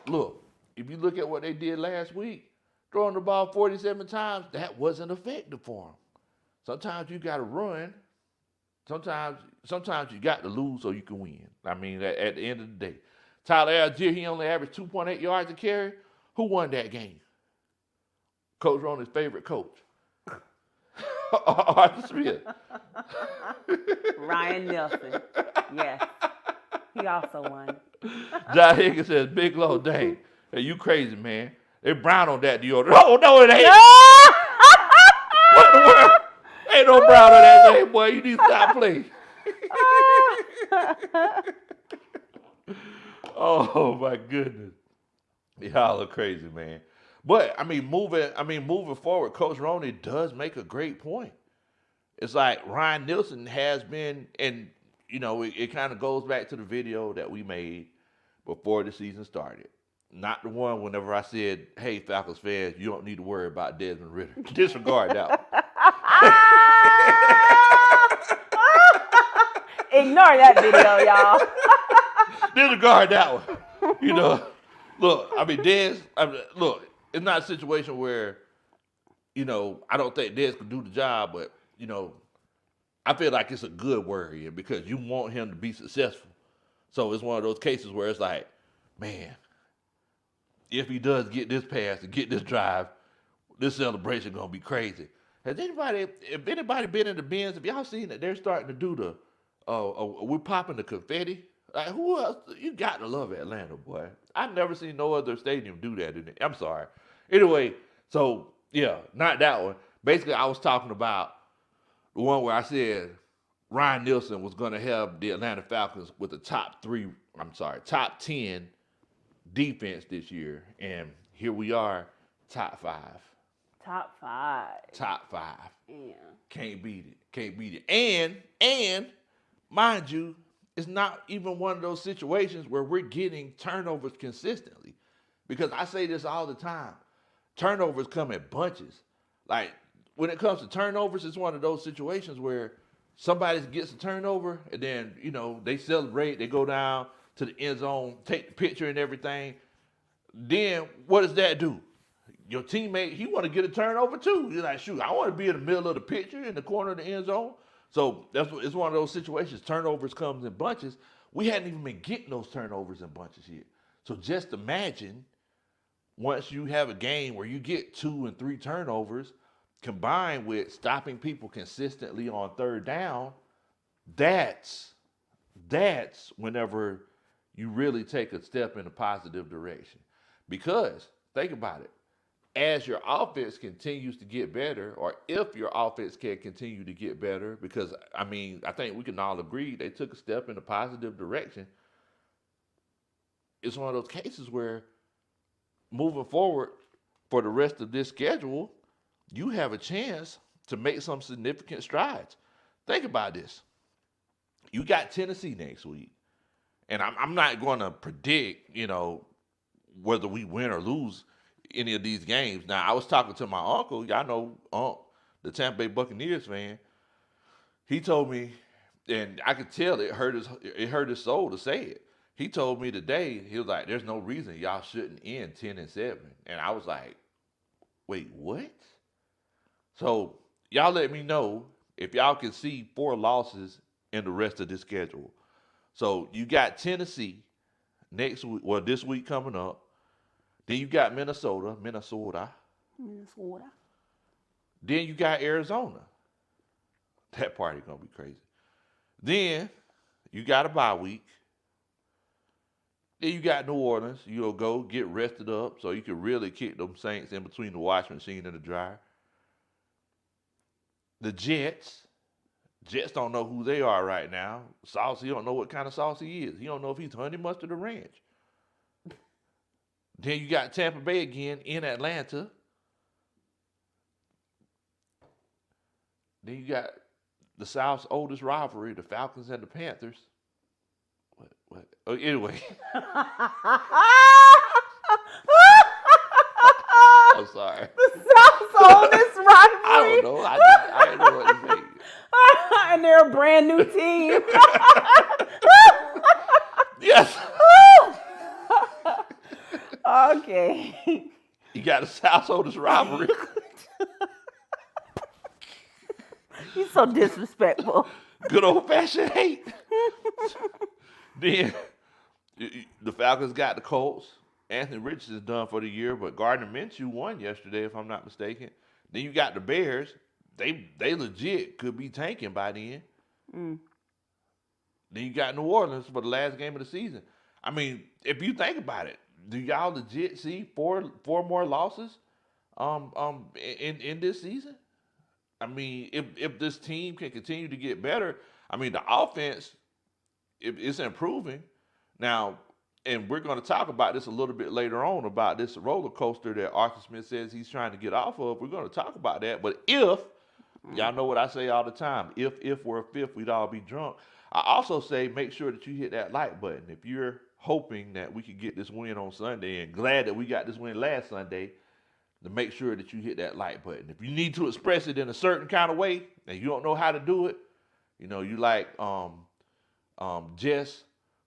Look, if you look at what they did last week, throwing the ball 47 times, that wasn't effective for them. Sometimes you got to run. Sometimes you got to lose so you can win. I mean, at the end of the day. Tyler Algier, he only averaged 2.8 yards a carry. Who won that game? Coach Roney's favorite coach. Arthur Smith. Ryan Nelson. Yes. He also won. John Higgins says, Big Low, dang. Hey, you crazy, man. They brown on that deodorant. Oh, no, it ain't. What in the world? Ain't no brown on that thing, boy. You need to stop playing. Oh, my goodness. Y'all are crazy, man. But moving forward, Coach Roney does make a great point. It's like Ryan Nielsen has been, and it kind of goes back to the video that we made before the season started. Not the one whenever I said, "Hey, Falcons fans, you don't need to worry about Desmond Ridder." Disregard that one. Ignore that video, y'all. Disregard that one. Look, look, it's not a situation where, I don't think Des can do the job, but, I feel like it's a good worry because you want him to be successful. So it's one of those cases where it's like, man, if he does get this pass and get this drive, this celebration gonna be crazy. If anybody been in the bins, have y'all seen that they're starting to do we're popping the confetti? Like, who else? You got to love Atlanta, boy. I've never seen no other stadium do that. I'm sorry. Anyway, so yeah, not that one. Basically, I was talking about the one where I said Ryan Nielsen was going to have the Atlanta Falcons with the top 10 defense this year. And here we are, top 5. Top 5. Top 5. Yeah. Can't beat it. And mind you, it's not even one of those situations where we're getting turnovers consistently. Because I say this all the time. Turnovers come in bunches. Like, when it comes to turnovers, it's one of those situations where somebody gets a turnover and then, they celebrate, they go down to the end zone, take the picture and everything. Then what does that do? Your teammate, he want to get a turnover too. You're like, shoot, I want to be in the middle of the picture in the corner of the end zone. So it's one of those situations. Turnovers comes in bunches. We hadn't even been getting those turnovers in bunches yet. So just imagine once you have a game where you get 2 and 3 turnovers combined with stopping people consistently on third down, that's whenever you really take a step in a positive direction. Because, think about it, as your offense continues to get better, or if your offense can continue to get better, because, I think we can all agree they took a step in a positive direction, it's one of those cases where moving forward for the rest of this schedule, you have a chance to make some significant strides. Think about this. You got Tennessee next week. And I'm not going to predict, whether we win or lose any of these games. Now, I was talking to my uncle. Y'all know the Tampa Bay Buccaneers fan. He told me, and I could tell it hurt his soul to say it. He told me today, he was like, there's no reason y'all shouldn't end 10-7. And I was like, wait, what? So y'all let me know if y'all can see 4 losses in the rest of this schedule. So you got Tennessee next week, this week coming up. Then you got Minnesota. Then you got Arizona. That party gonna be crazy. Then you got a bye week. Then you got New Orleans. You'll go get rested up so you can really kick them Saints in between the washing machine and the dryer. The Jets. Jets don't know who they are right now. Sauce, he don't know what kind of sauce he is. He don't know if he's honey mustard or ranch. Then you got Tampa Bay again in Atlanta. Then you got the South's oldest rivalry, the Falcons and the Panthers. What? Oh, anyway. I'm sorry. The South's oldest rivalry. I don't know. I didn't know what to say. And they're a brand new team. Yes. Okay. You got the South's oldest rivalry. He's so disrespectful. Good old fashioned hate. Then the Falcons got the Colts. Anthony Richardson is done for the year, but Gardner Minshew won yesterday, if I'm not mistaken. Then you got the Bears. They legit could be tanking by then. Then you got New Orleans for the last game of the season. I mean, if you think about it, do y'all legit see four more losses in this season? I mean, if this team can continue to get better, I mean, the offense it's improving. Now, and we're going to talk about this a little bit later on about this roller coaster that Arthur Smith says he's trying to get off of. We're going to talk about that. But if, y'all know what I say all the time, if we're a fifth, we'd all be drunk. I also say make sure that you hit that like button. If you're hoping that we could get this win on Sunday and glad that we got this win last Sunday, to make sure that you hit that like button. If you need to express it in a certain kind of way and you don't know how to do it, you know, you like Jess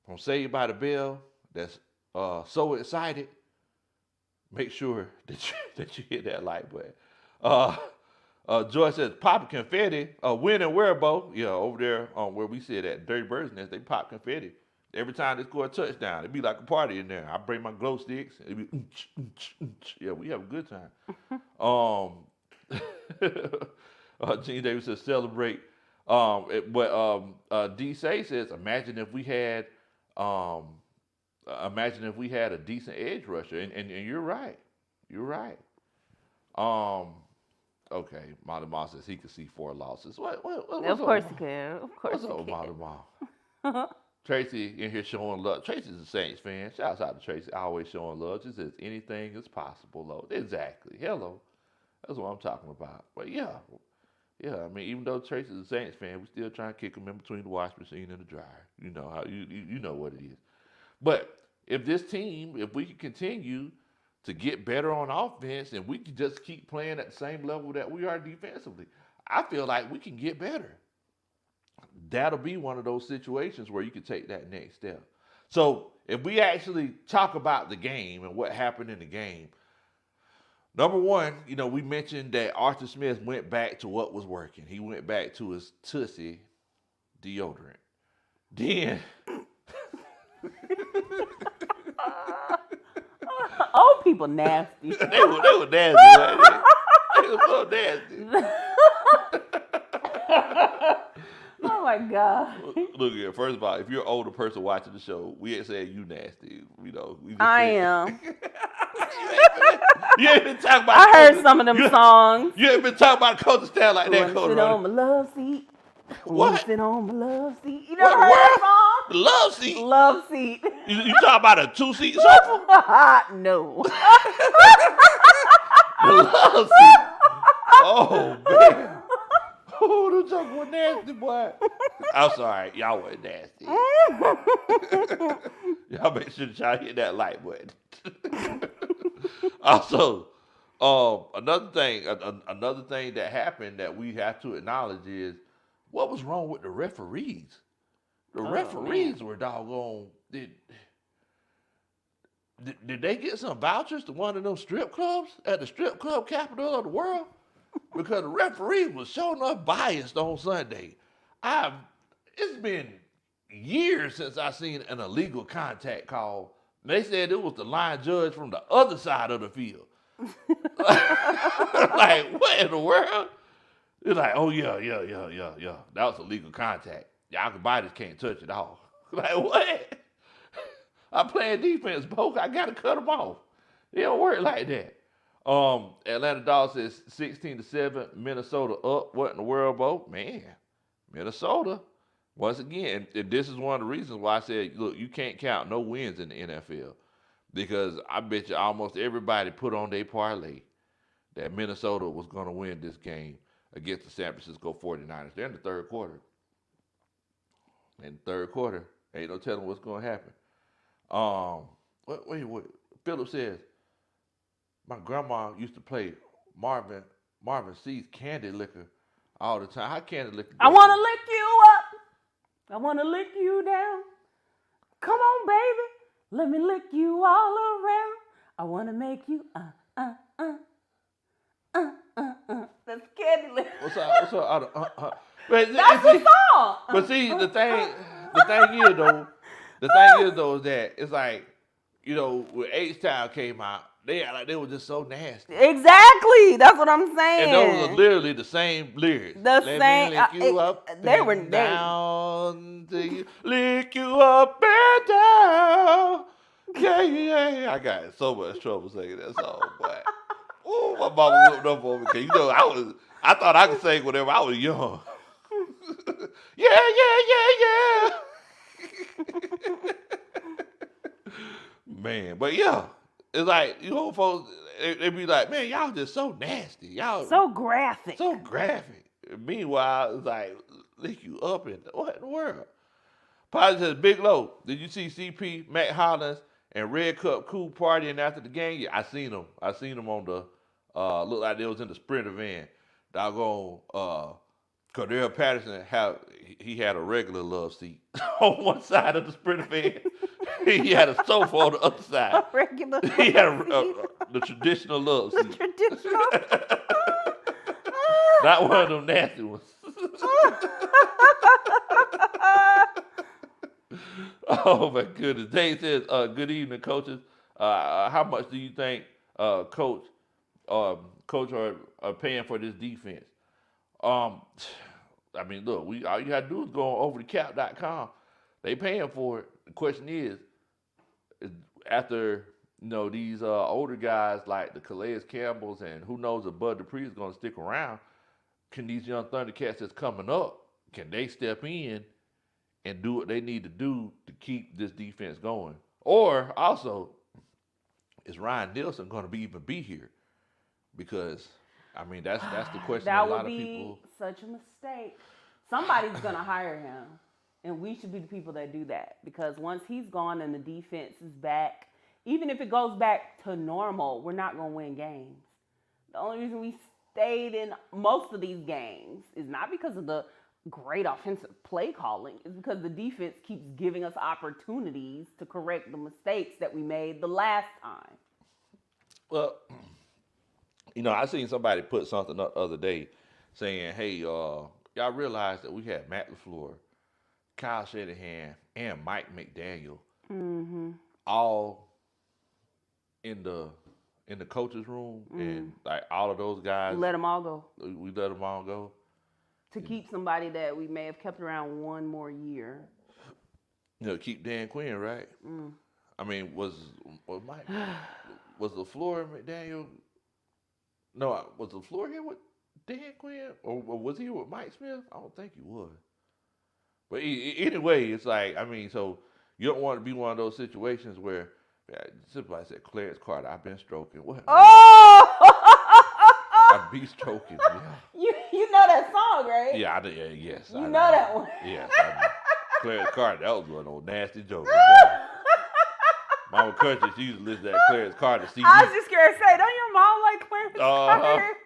from Saved by the Bell that's so excited, make sure that you hit that like button. Joyce says, pop confetti, win and wear both. Yeah, over there where we sit at Dirty Bird's Nest, they pop confetti. Every time they score a touchdown, it'd be like a party in there. I bring my glow sticks. It'd be, yeah, we have a good time. Gene Davis says, celebrate. D. Say says, imagine if we had a decent edge rusher. And you're right. You're right. Okay, Molly Moss says he could see 4 losses. What Of course he can. Of course what's up, he Molly can. Moss? Tracy in here showing love. Tracy's a Saints fan. Shouts out to Tracy. Always showing love. She says anything is possible, Lord. Exactly. Hello. That's what I'm talking about. But yeah. I mean, even though Tracy's a Saints fan, we still trying to kick him in between the wash machine and the dryer. You know how you know what it is. But if this team, if we can continue to get better on offense and we can just keep playing at the same level that we are defensively, I feel like we can get better. That'll be one of those situations where you can take that next step. So if we actually talk about the game and what happened in the game, number one, you know, we mentioned that Arthur Smith went back to what was working. He went back to his Tussie deodorant. Then old people nasty. they were nasty, right? They were so nasty. Oh my God. Look here, first of all, if you're an older person watching the show, we ain't saying you nasty. You know, we just I saying, am. You ain't been talking about I heard some of them songs. You ain't been talking about culture style like that, Wanna Coda. sit on my love seat. What? Wanna sit on my love seat. You never What heard word? that The love seat. song? Love seat. You talking about a 2-seat sofa? No. The love seat. Oh man. Oh, don't talk about nasty, boy. I'm sorry, y'all weren't nasty. Y'all make sure that y'all hit that like button. Also, another thing that happened that we have to acknowledge is what was wrong with the referees. The referees were doggone. Did they get some vouchers to one of those strip clubs at the strip club capital of the world? Because the referee was showing up biased on Sunday. It's been years since I seen an illegal contact call. They said it was the line judge from the other side of the field. Like, what in the world? It's like, oh yeah. That was illegal contact. Y'all bodies can't touch it all. Like, what? I'm playing defense, Poke. I gotta cut them off. It don't work like that. Atlanta Dolphins says 16-7. Minnesota up. What in the world, Bo? Man, Minnesota. Once again, and this is one of the reasons why I said, look, you can't count no wins in the NFL because I bet you almost everybody put on their parlay that Minnesota was going to win this game against the San Francisco 49ers. They're in the third quarter. In the third quarter, ain't no telling what's going to happen. Wait. Philip says, my grandma used to play Marvin C's Candy Liquor all the time. How Candy Liquor? I want to lick you up. I want to lick you down. Come on, baby. Let me lick you all around. I want to make you That's Candy Liquor. What's up? But That's the song. But see, the thing is though is that it's like, you know, when H-Town came out, they were just so nasty. Exactly. That's what I'm saying. And those are literally the same lyrics. Let me lick you up they and were down to you. Lick you up and down. Yeah. I got in so much trouble singing that song, boy. Ooh, my mama whooped up on me because, you know, I thought I could sing whenever I was young. Yeah. Man, but yeah, it's like, you know, folks, they be like, man, y'all just so nasty. Y'all so graphic. Meanwhile, it's like, lick you up in what in the world? Pilot says, Big Low, did you see CP, Matt Hollins, and Red Cup Cool partying after the game? Yeah, I seen them. On the, looked like they was in the Sprinter van. Doggone, Cordell Patterson he had a regular love seat on one side of the Sprinter van. He had a sofa on the other side. A regular. He had the traditional love seat. The traditional. Not one of them nasty ones. Oh my goodness. Dave says, good evening, coaches. How much do you think coach are paying for this defense? I mean, look, all you gotta do is go on overthecap.com. They paying for it. The question is after, you know, these older guys like the Calais Campbells and who knows if Bud Dupree is gonna stick around, can these young Thundercats that's coming up, can they step in and do what they need to do to keep this defense going? Or also, is Ryan Nielsen going to even be here? Because, I mean, that's the question that a lot of people. That would be such a mistake. Somebody's going to hire him, and we should be the people that do that. Because once he's gone and the defense is back, even if it goes back to normal, we're not going to win games. The only reason we stayed in most of these games is not because of the great offensive play calling, is because the defense keeps giving us opportunities to correct the mistakes that we made the last time. Well, you know, I seen somebody put something up the other day saying, hey, y'all realize that we had Matt LaFleur, Kyle Shanahan, and Mike McDaniel all in the coach's room, and like all of those guys. Let them all go. We let them all go. To keep somebody that we may have kept around one more year. You know, keep Dan Quinn, right? I mean, was Mike, was LaFleur and McDaniel? No, was LaFleur here with Dan Quinn, or was he with Mike Smith? I don't think he was. But anyway, it's like, I mean, so you don't want to be one of those situations where somebody said, Clarence Carter, I've been stroking. What? Oh! I've been stroking. Yeah. You know that song, right? Yeah, yes. You know that one. Yes. Clarence Carter, that was one of those nasty jokes. Mama Country, she used to listen to that Clarence Carter CD. I was just scared to say, don't your mom like Clarence Carter?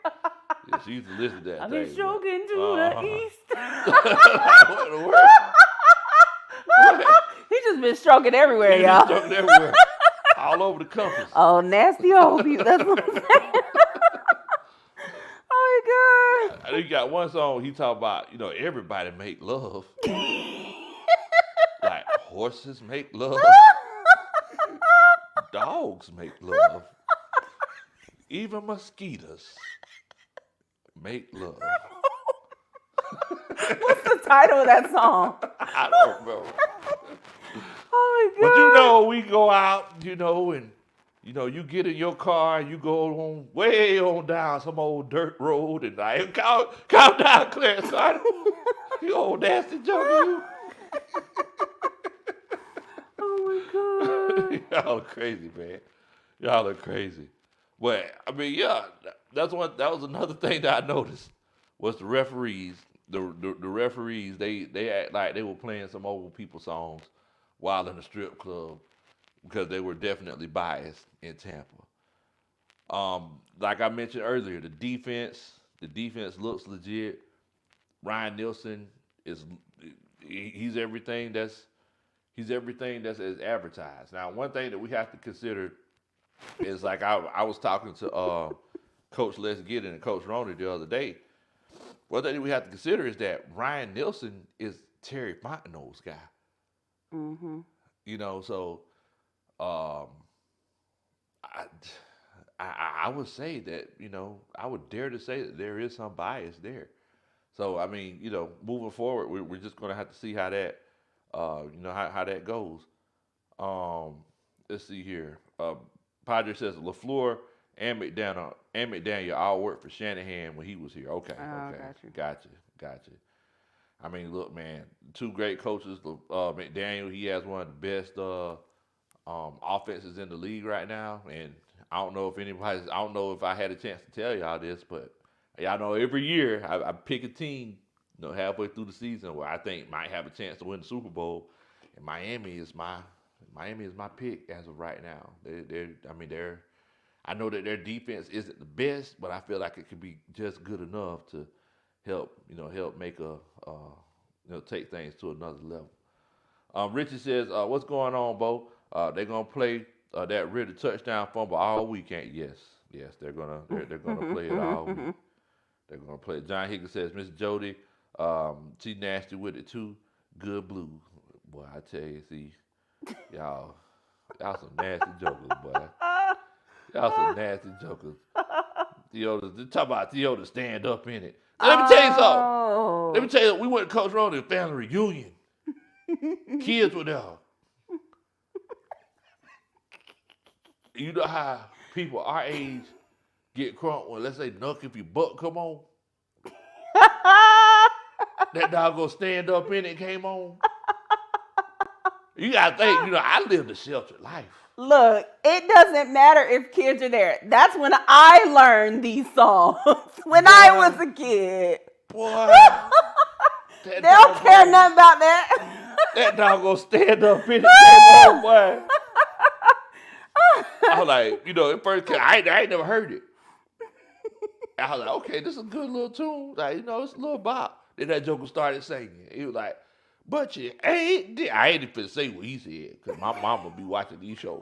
Yeah, she used to listen to that I've thing. been stroking to the east. What in the world? He's just been stroking everywhere, He's y'all. been stroking everywhere. All over the compass. Oh, nasty old people. That's what I'm saying. Oh, my God. I think you got one song he talk about, you know, everybody make love. Like horses make love. Dogs make love. Even mosquitoes make love. What's the title of that song? I don't remember. Oh, my God. But you know, we go out, you know, and You get in your car and you go on way on down some old dirt road and like, calm down, Clarence Carter. You old nasty joker, you. Oh my God. Y'all are crazy, man. Y'all are crazy. But I mean, yeah, that was another thing that I noticed was the referees. The referees they act like they were playing some old people songs while in the strip club because they were definitely biased in Tampa. Like I mentioned earlier, the defense looks legit. Ryan Nielsen is he's everything that's as advertised. Now, one thing that we have to consider is like I was talking to Coach Les Giddin and Coach Roney the other day. One thing that we have to consider is that Ryan Nielsen is Terry Fontenot's guy. Mm-hmm. So I, I would say that I would dare to say that there is some bias there. So I mean, moving forward, we're just going to have to see how that how that goes. Let's see here. Padre says LaFleur and McDaniel all worked for Shanahan when he was here. Okay, Oh, okay, gotcha. I mean, look, man, two great coaches. McDaniel, he has one of the best offenses in the league right now, and I don't know if I had a chance to tell y'all this, but y'all know every year I pick a team, halfway through the season where I think might have a chance to win the Super Bowl, and Miami is my pick as of right now. I know that their defense isn't the best, but I feel like it could be just good enough to help make take things to another level. Richard says, "What's going on, Bo? They're gonna play that Ritter touchdown fumble all weekend." Yes, they're gonna play it all week. They're gonna play it. John Higgins says, "Miss Jody, she nasty with it too. Good blue, boy. I tell you, see, y'all some nasty jokers, boy. Y'all some nasty jokers. Talk about Theodore stand up in it. Now, let me tell you something. Let me tell you, we went to Coach Ronnie's family reunion. Kids were there. You know how people our age get crunk when, let's say, Nuck, if your butt come on. That dog gonna stand up in it came on. You gotta think, I lived a sheltered life. Look, it doesn't matter if kids are there. That's when I learned these songs. When I was a kid. Boy. They don't care nothing about that. That dog gonna stand up in it came on, boy. I was like, at first, I ain't never heard it. I was like, okay, this is a good little tune. Like, it's a little bop. Then that joker started singing. He was like, but you ain't. I ain't even say what he said because my mama be watching these shows.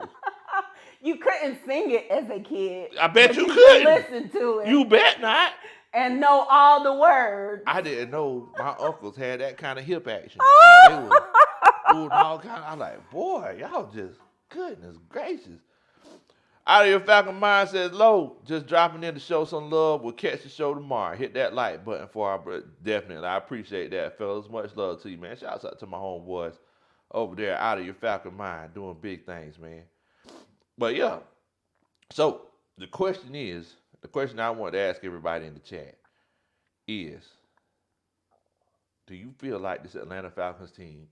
You couldn't sing it as a kid. I bet you couldn't. Listen to it. You bet not. And know all the words. I didn't know my uncles had that kind of hip action. Like, they were doing all kind. I'm like, boy, y'all just, goodness gracious. Out of your Falcon mind says, Low, just dropping in to show some love. We'll catch the show tomorrow. Hit that like button for our brother. Definitely. I appreciate that, fellas. Much love to you, man. Shouts out to my homeboys over there out of your Falcon mind doing big things, man. But yeah. So the question I want to ask everybody in the chat is, do you feel like this Atlanta Falcons team,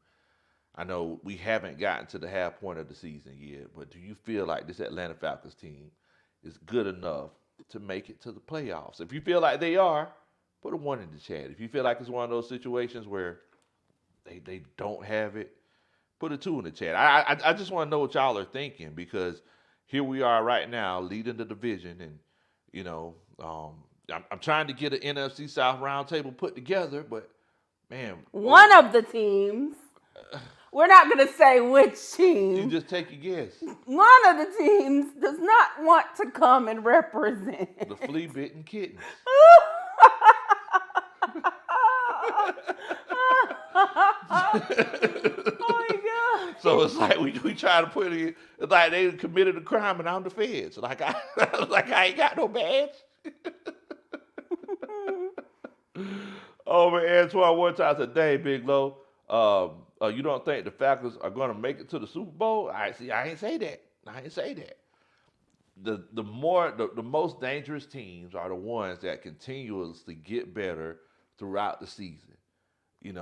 I know we haven't gotten to the half point of the season yet, but do you feel like this Atlanta Falcons team is good enough to make it to the playoffs? If you feel like they are, put a 1 in the chat. If you feel like it's one of those situations where they don't have it, put a 2 in the chat. I just want to know what y'all are thinking, because here we are right now leading the division, and I'm trying to get an NFC South roundtable put together, but man, one of the teams. We're not going to say which team. You just take your guess. One of the teams does not want to come and represent. The flea-bitten kittens. Oh my God. So it's like we try to put it, it's like they committed a crime and I'm the feds. Like I ain't got no badge. Oh man, Antoine one time said, "Dang, Big Low, you don't think the Falcons are going to make it to the Super Bowl?" I ain't say that. the most dangerous teams are the ones that continuously get better throughout the season. You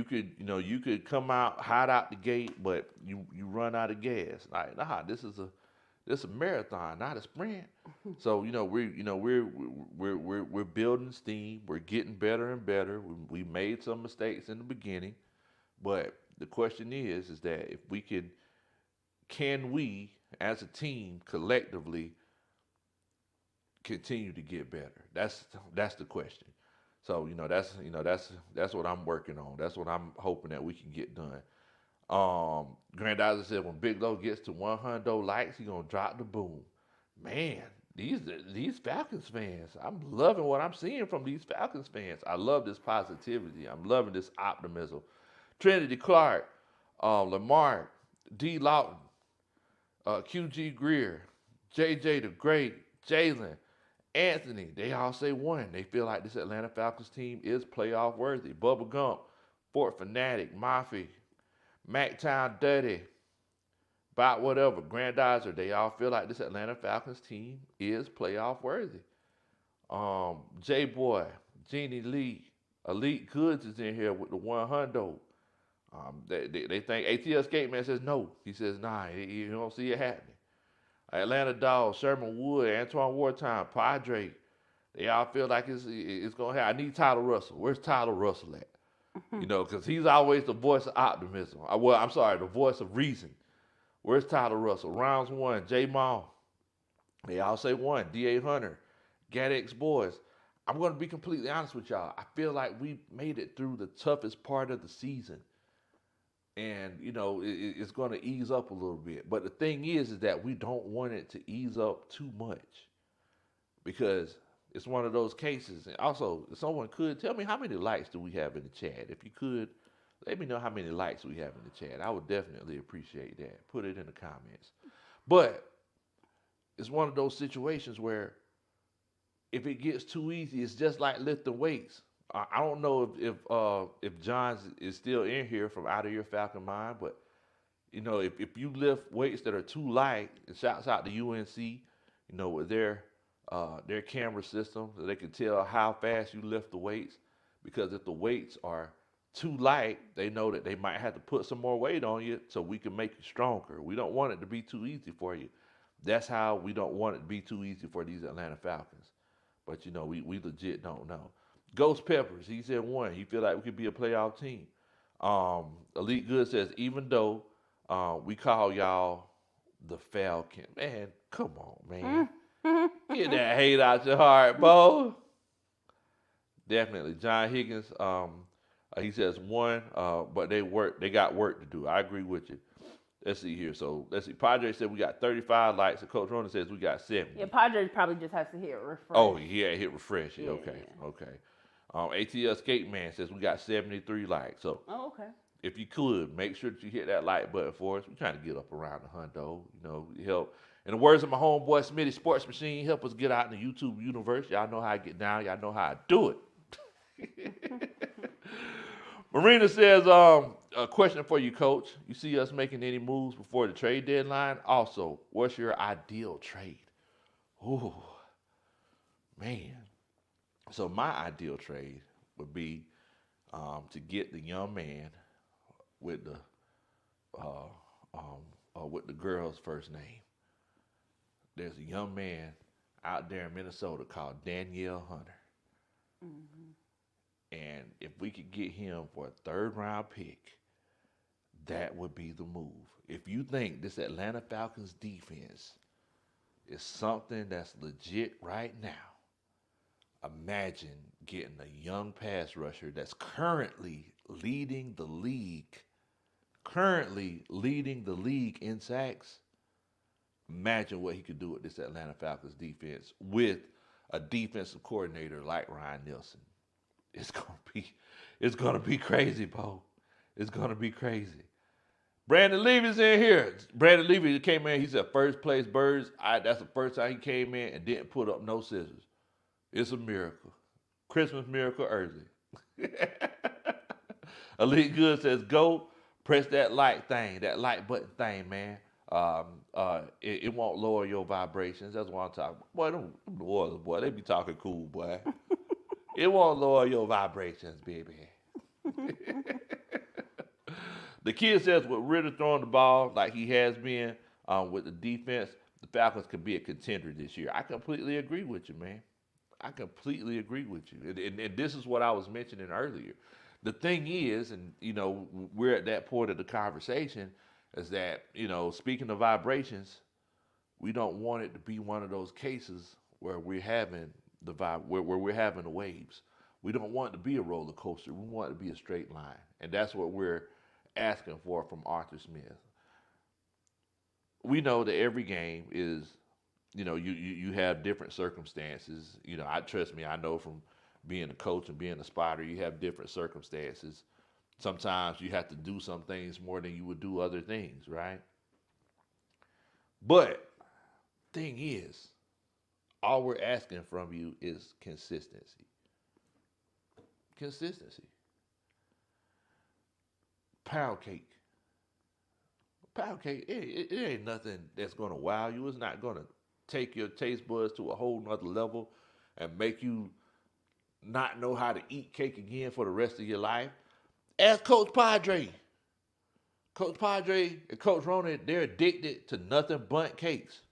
could come out hot out the gate, but you run out of gas. Like, nah, this a marathon, not a sprint. So we're building steam. We're getting better and better. We made some mistakes in the beginning, but the question is that if we can we as a team collectively continue to get better? That's the question. So that's what I'm working on. That's what I'm hoping that we can get done. Grandizer said when Big Low gets to 100 likes, he gonna drop the boom. Man, these Falcons fans, I'm loving what I'm seeing from these Falcons fans. I love this positivity. I'm loving this optimism. Trinity Clark, Lamar, D. Lawton, QG Greer, JJ the Great, Jalen, Anthony, they all say one. They feel like this Atlanta Falcons team is playoff worthy. Bubba Gump, Fort Fanatic, Mafia, MacTown Duddy, about whatever, Grandizer, they all feel like this Atlanta Falcons team is playoff worthy. J Boy, Jeannie Lee, Elite Goods is in here with the 100. They think ATL Skateman says no. He says nah, you don't see it happening. Atlanta Dawg, Sherman Wood, Antoine Wartime, Padre, they all feel like it's going to happen. I need Tyler Russell. Where's Tyler Russell at? Because he's always the voice of optimism. The voice of reason. Where's Tyler Russell? Rounds one, J Mall. They all say one. D.A. Hunter, GatX Boys. I'm going to be completely honest with y'all. I feel like we made it through the toughest part of the season. And, it's going to ease up a little bit. But the thing is that we don't want it to ease up too much. Because it's one of those cases. And also, if someone could tell me how many likes do we have in the chat. If you could, let me know how many likes we have in the chat. I would definitely appreciate that. Put it in the comments. But it's one of those situations where if it gets too easy, it's just like lifting weights. I don't know if John is still in here from Out of Your Falcon Mind, but if you lift weights that are too light, and shouts out to UNC, with their camera system, so they can tell how fast you lift the weights. Because if the weights are too light, they know that they might have to put some more weight on you so we can make you stronger. We don't want it to be too easy for you. That's how we don't want it to be too easy for these Atlanta Falcons. But we legit don't know. Ghost Peppers, he said one. He feel like we could be a playoff team. Elite Good says, even though we call y'all the Falcon. Man, come on, man. Get that hate out your heart, Bo. Definitely. John Higgins, he says one, but they got work to do. I agree with you. Let's see here. So let's see. Padre said we got 35 likes, and Coach Ronan says we got 70. Yeah, Padre probably just has to hit refresh. Oh, yeah, hit refresh. Yeah, okay, yeah. okay. ATL Skate Man says we got 73 likes. So Okay. if you could, make sure that you hit that like button for us. We're trying to get up around the hundo. Help. In the words of my homeboy Smitty Sports Machine, help us get out in the YouTube universe. Y'all know how I get down. Y'all know how I do it. Marina says, a question for you, Coach. You see us making any moves before the trade deadline? Also, what's your ideal trade? Ooh, man. So my ideal trade would be to get the young man with the girl's first name. There's a young man out there in Minnesota called Danielle Hunter. Mm-hmm. And if we could get him for a 3rd round pick, that would be the move. If you think this Atlanta Falcons defense is something that's legit right now, imagine getting a young pass rusher that's currently leading the league in sacks. Imagine what he could do with this Atlanta Falcons defense with a defensive coordinator like Ryan Nielsen. It's gonna be crazy, Bo. It's gonna be crazy. Brandon Levy's in here. Brandon Levy came in. He said first place birds. That's the first time he came in and didn't put up no scissors. It's a miracle. Christmas miracle early. Elite Good says go press that like button thing, man. It won't lower your vibrations. That's what I'm talking about. Boy, them boys, boy, they be talking cool, boy. It won't lower your vibrations, baby. The kid says with Ritter throwing the ball like he has been with the defense, the Falcons could be a contender this year. I completely agree with you, man. I completely agree with you. And this is what I was mentioning earlier. The thing is, and we're at that point of the conversation, is that, speaking of vibrations, we don't want it to be one of those cases where we're having where we're having the waves. We don't want it to be a roller coaster. We want it to be a straight line. And that's what we're asking for from Arthur Smith. We know that every game is, you have different circumstances. Trust me, I know from being a coach and being a spotter, you have different circumstances. Sometimes you have to do some things more than you would do other things, right? But thing is, all we're asking from you is consistency. Consistency. Pound cake. Pound cake, it ain't nothing that's going to wow you. It's not going to take your taste buds to a whole nother level and make you not know how to eat cake again for the rest of your life. Ask Coach Padre. Coach Padre and Coach Ronan, they're addicted to nothing but cakes.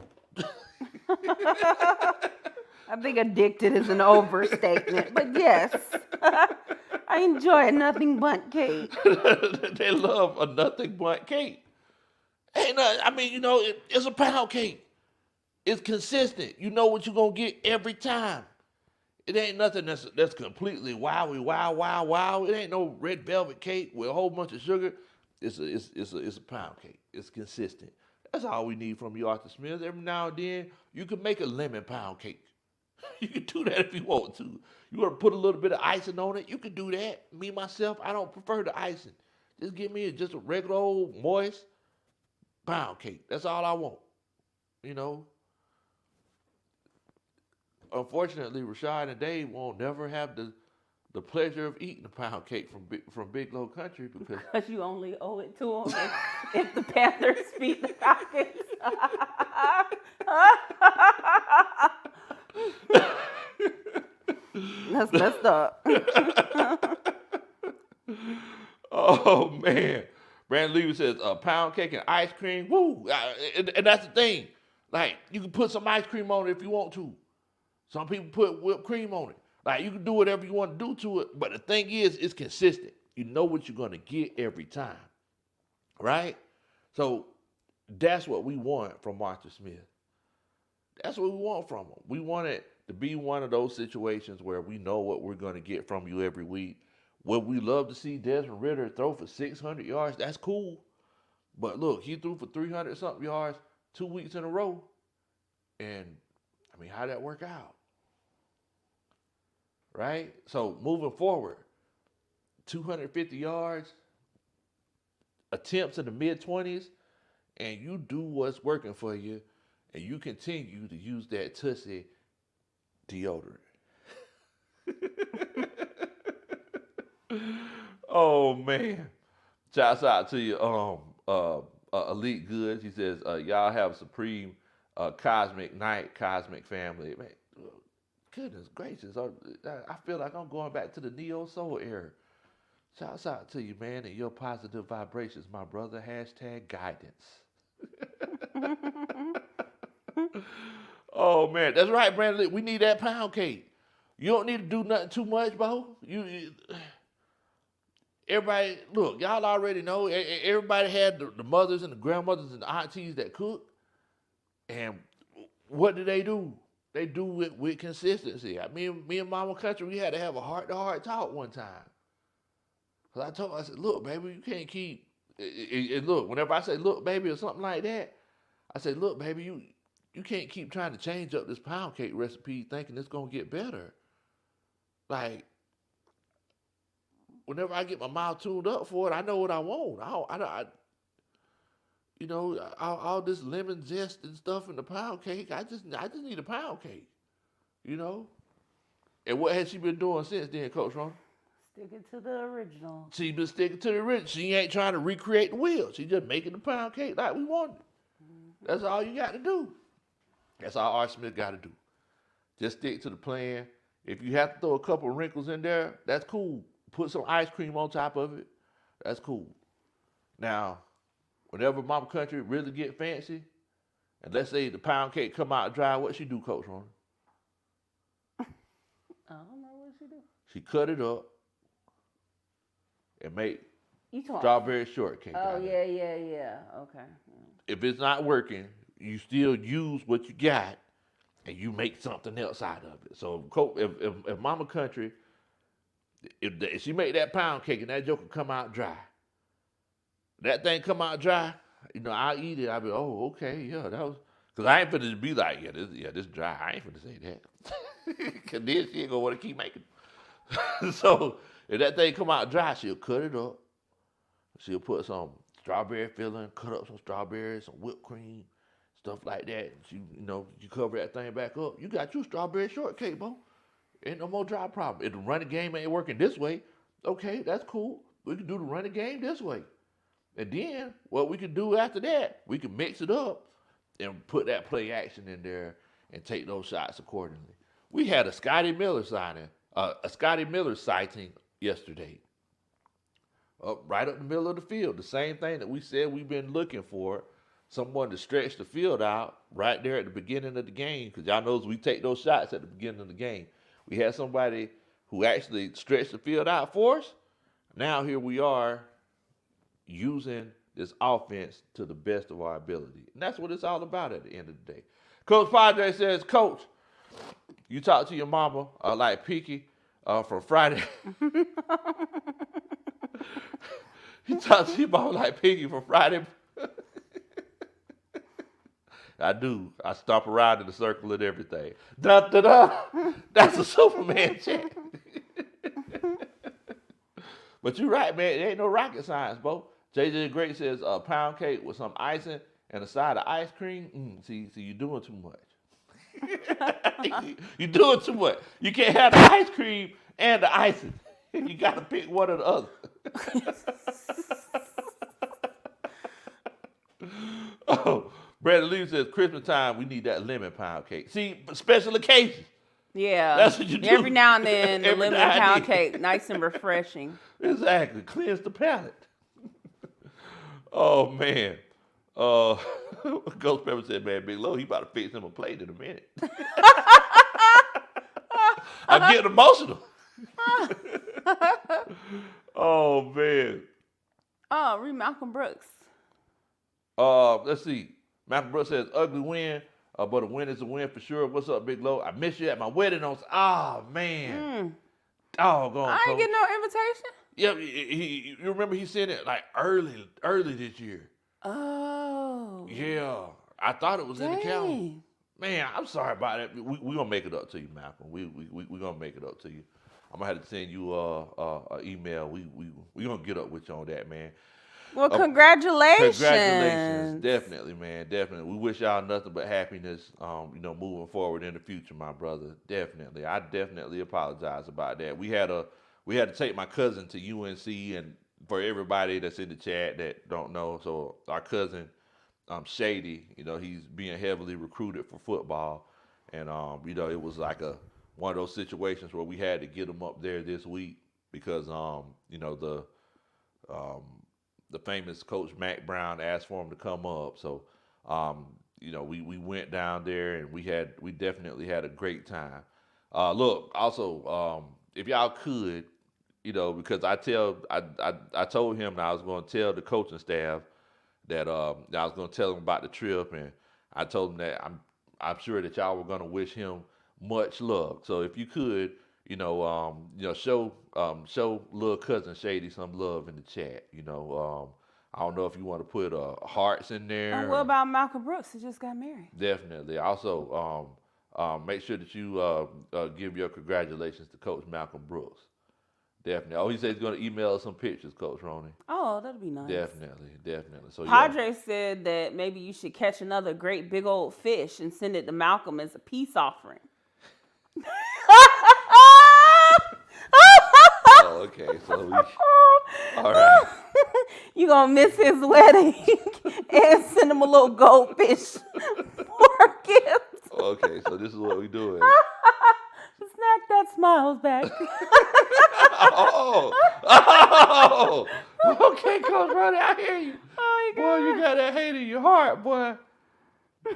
I think addicted is an overstatement, but yes, I enjoy a nothing but cake. They love a nothing but cake. Ain't nothing, it's a pound cake. It's consistent. You know what you're going to get every time. It ain't nothing that's completely wow. It ain't no red velvet cake with a whole bunch of sugar. It's a pound cake. It's consistent. That's all we need from you, Arthur Smith. Every now and then, you can make a lemon pound cake. You can do that if you want to. You want to put a little bit of icing on it, you can do that. Me, myself, I don't prefer the icing. Just give me just a regular old moist pound cake. That's all I want. Unfortunately, Rashad and Dave won't never have the pleasure of eating a pound cake from Big Low Country because you only owe it to them if the Panthers beat the Falcons. That's messed up. Oh man, Brandon Levy says pound cake and ice cream. Woo! And that's the thing. Like, you can put some ice cream on it if you want to. Some people put whipped cream on it. Like, you can do whatever you want to do to it, but the thing is, it's consistent. You know what you're going to get every time, right? So that's what we want from Arthur Smith. That's what we want from him. We want it to be one of those situations where we know what we're going to get from you every week. Would we love to see Desmond Ridder throw for 600 yards? That's cool. But look, he threw for 300-something yards 2 weeks in a row. And, how'd that work out? Right? So, moving forward, 250 yards, attempts in the mid-20s, and you do what's working for you, and you continue to use that Tussie deodorant. Oh, man. Shouts out to you, Elite Goods. He says, y'all have a supreme cosmic night, cosmic family. Man, goodness gracious. I feel like I'm going back to the Neo Soul era. Shouts out to you, man, and your positive vibrations, my brother. # guidance. Oh, man. That's right, Brandon. We need that pound cake. You don't need to do nothing too much, bro. Everybody, look, y'all already know. Everybody had the mothers and the grandmothers and the aunties that cook. And what do? They do it with consistency. Me and Mama Country, we had to have a heart-to-heart talk one time. Because I told her, I said, look, baby, you can't keep, and look, whenever I say, look, baby, or something like that, I say, look, baby, you can't keep trying to change up this pound cake recipe thinking it's going to get better. Like, whenever I get my mouth tuned up for it, I know what I want. All this lemon zest and stuff in the pound cake, I just need a pound cake, And what has she been doing since then, Coach Ron? Sticking to the original. She's been sticking to the original. She ain't trying to recreate the wheel. She's just making the pound cake like we wanted. That's all you got to do. That's all Art Smith got to do. Just stick to the plan. If you have to throw a couple of wrinkles in there, that's cool. Put some ice cream on top of it. That's cool. Now, whenever Mama Country really get fancy, and let's say the pound cake come out dry, what she do, Coach Ronnie? I don't know what she do. She cut it up and make You talking? strawberry shortcake. Oh yeah. Okay. If it's not working, you still use what you got, and you make something else out of it. So if Mama Country, if she make that pound cake and that joker come out dry, that thing come out dry, I'll eat it. I'll be, oh, okay, yeah, that was, because I ain't finna be like, this dry. I ain't finna say that. Because then she ain't gonna want to keep making it. So if that thing come out dry, she'll cut it up. She'll put some strawberry filling, cut up some strawberries, some whipped cream, stuff like that. You cover that thing back up. You got your strawberry shortcake, bro. Ain't no more dry problem. If the running game ain't working this way, okay, that's cool. We can do the running game this way. And then what we can do after that, we can mix it up and put that play action in there and take those shots accordingly. We had a Scotty Miller sighting yesterday. Right up the middle of the field. The same thing that we said we've been looking for. Someone to stretch the field out right there at the beginning of the game. Because y'all knows we take those shots at the beginning of the game. We had somebody who actually stretched the field out for us. Now here we are using this offense to the best of our ability. And that's what it's all about at the end of the day. Coach Padre says, Coach, you talk to your mama like Pinky from Friday. You talk to your mama like Pinky from Friday. I do. I stomp around in a circle and everything. Da da da. That's a Superman chant. But you're right, man. It ain't no rocket science, bro. JJ Great says pound cake with some icing and a side of ice cream. See, you're doing too much. You're doing too much. You can't have the ice cream and the icing. You got to pick one or the other. Oh, Brandon Lee says Christmas time we need that lemon pound cake. See, special occasions. Yeah, that's what you do. Every now and then, the lemon pound cake, nice and refreshing. Exactly, cleanse the palate. Oh man, Ghost Pepper said, "Man, Big Low, he about to fix him a plate in a minute." I'm getting emotional. Oh man. Oh, read Malcolm Brooks. Let's see. Malcolm Brooks says, ugly win, but a win is a win for sure. What's up, Big Low? I missed you at my wedding on. Oh, man. Doggone. I ain't getting no invitation. Yeah, you remember he said it like early this year. Oh. Yeah. I thought it was in the calendar. Man, I'm sorry about it. We're going to make it up to you, Malcolm. We're going to make it up to you. I'm going to have to send you an email. We're going to get up with you on that, man. Well, congratulations. Congratulations. Definitely, man. Definitely. We wish y'all nothing but happiness, moving forward in the future, my brother. Definitely. I definitely apologize about that. We had to take my cousin to UNC, and for everybody that's in the chat that don't know, so our cousin, Shady, he's being heavily recruited for football. And, it was like one of those situations where we had to get him up there this week because, the famous Coach Mac Brown asked for him to come up. So, we went down there and we definitely had a great time. Look, also, if y'all could, because I told him that I was going to tell the coaching staff that I was going to tell him about the trip, and I told him that I'm sure that y'all were going to wish him much luck. So if you could, show little cousin Shady some love in the chat. I don't know if you want to put hearts in there. And what about Malcolm Brooks, who just got married? Definitely. Also, make sure that you give your congratulations to Coach Malcolm Brooks. Definitely. Oh, he said he's going to email us some pictures, Coach Ronnie. Oh, that'd be nice. Definitely. So Padre said that maybe you should catch another great big old fish and send it to Malcolm as a peace offering. Oh, okay. So all right. You gonna miss his wedding and send them a little goldfish for a gift. Okay, so this is what we doing. Snack that smiles back. Oh, okay, Coach Ronnie, I hear you. Oh my Boy, you got that hate in your heart, boy.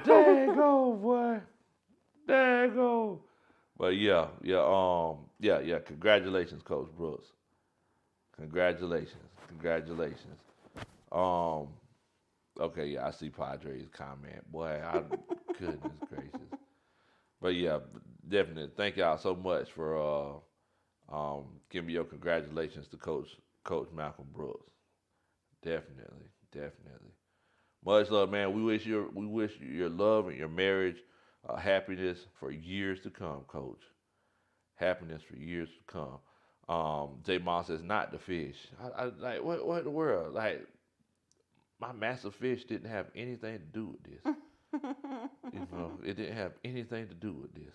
Dago, boy. Dago. But yeah. Congratulations, Coach Brooks. Congratulations. Um, okay, yeah, I see Padres comment. Boy, goodness gracious. But yeah, definitely. Thank y'all so much for giving me your congratulations to Coach Malcolm Brooks. Definitely. Much love, man. We wish your love and your marriage happiness for years to come, Coach. Happiness for years to come. J. Moss says not the fish. I like what in the world? Like my massive fish didn't have anything to do with this. It didn't have anything to do with this.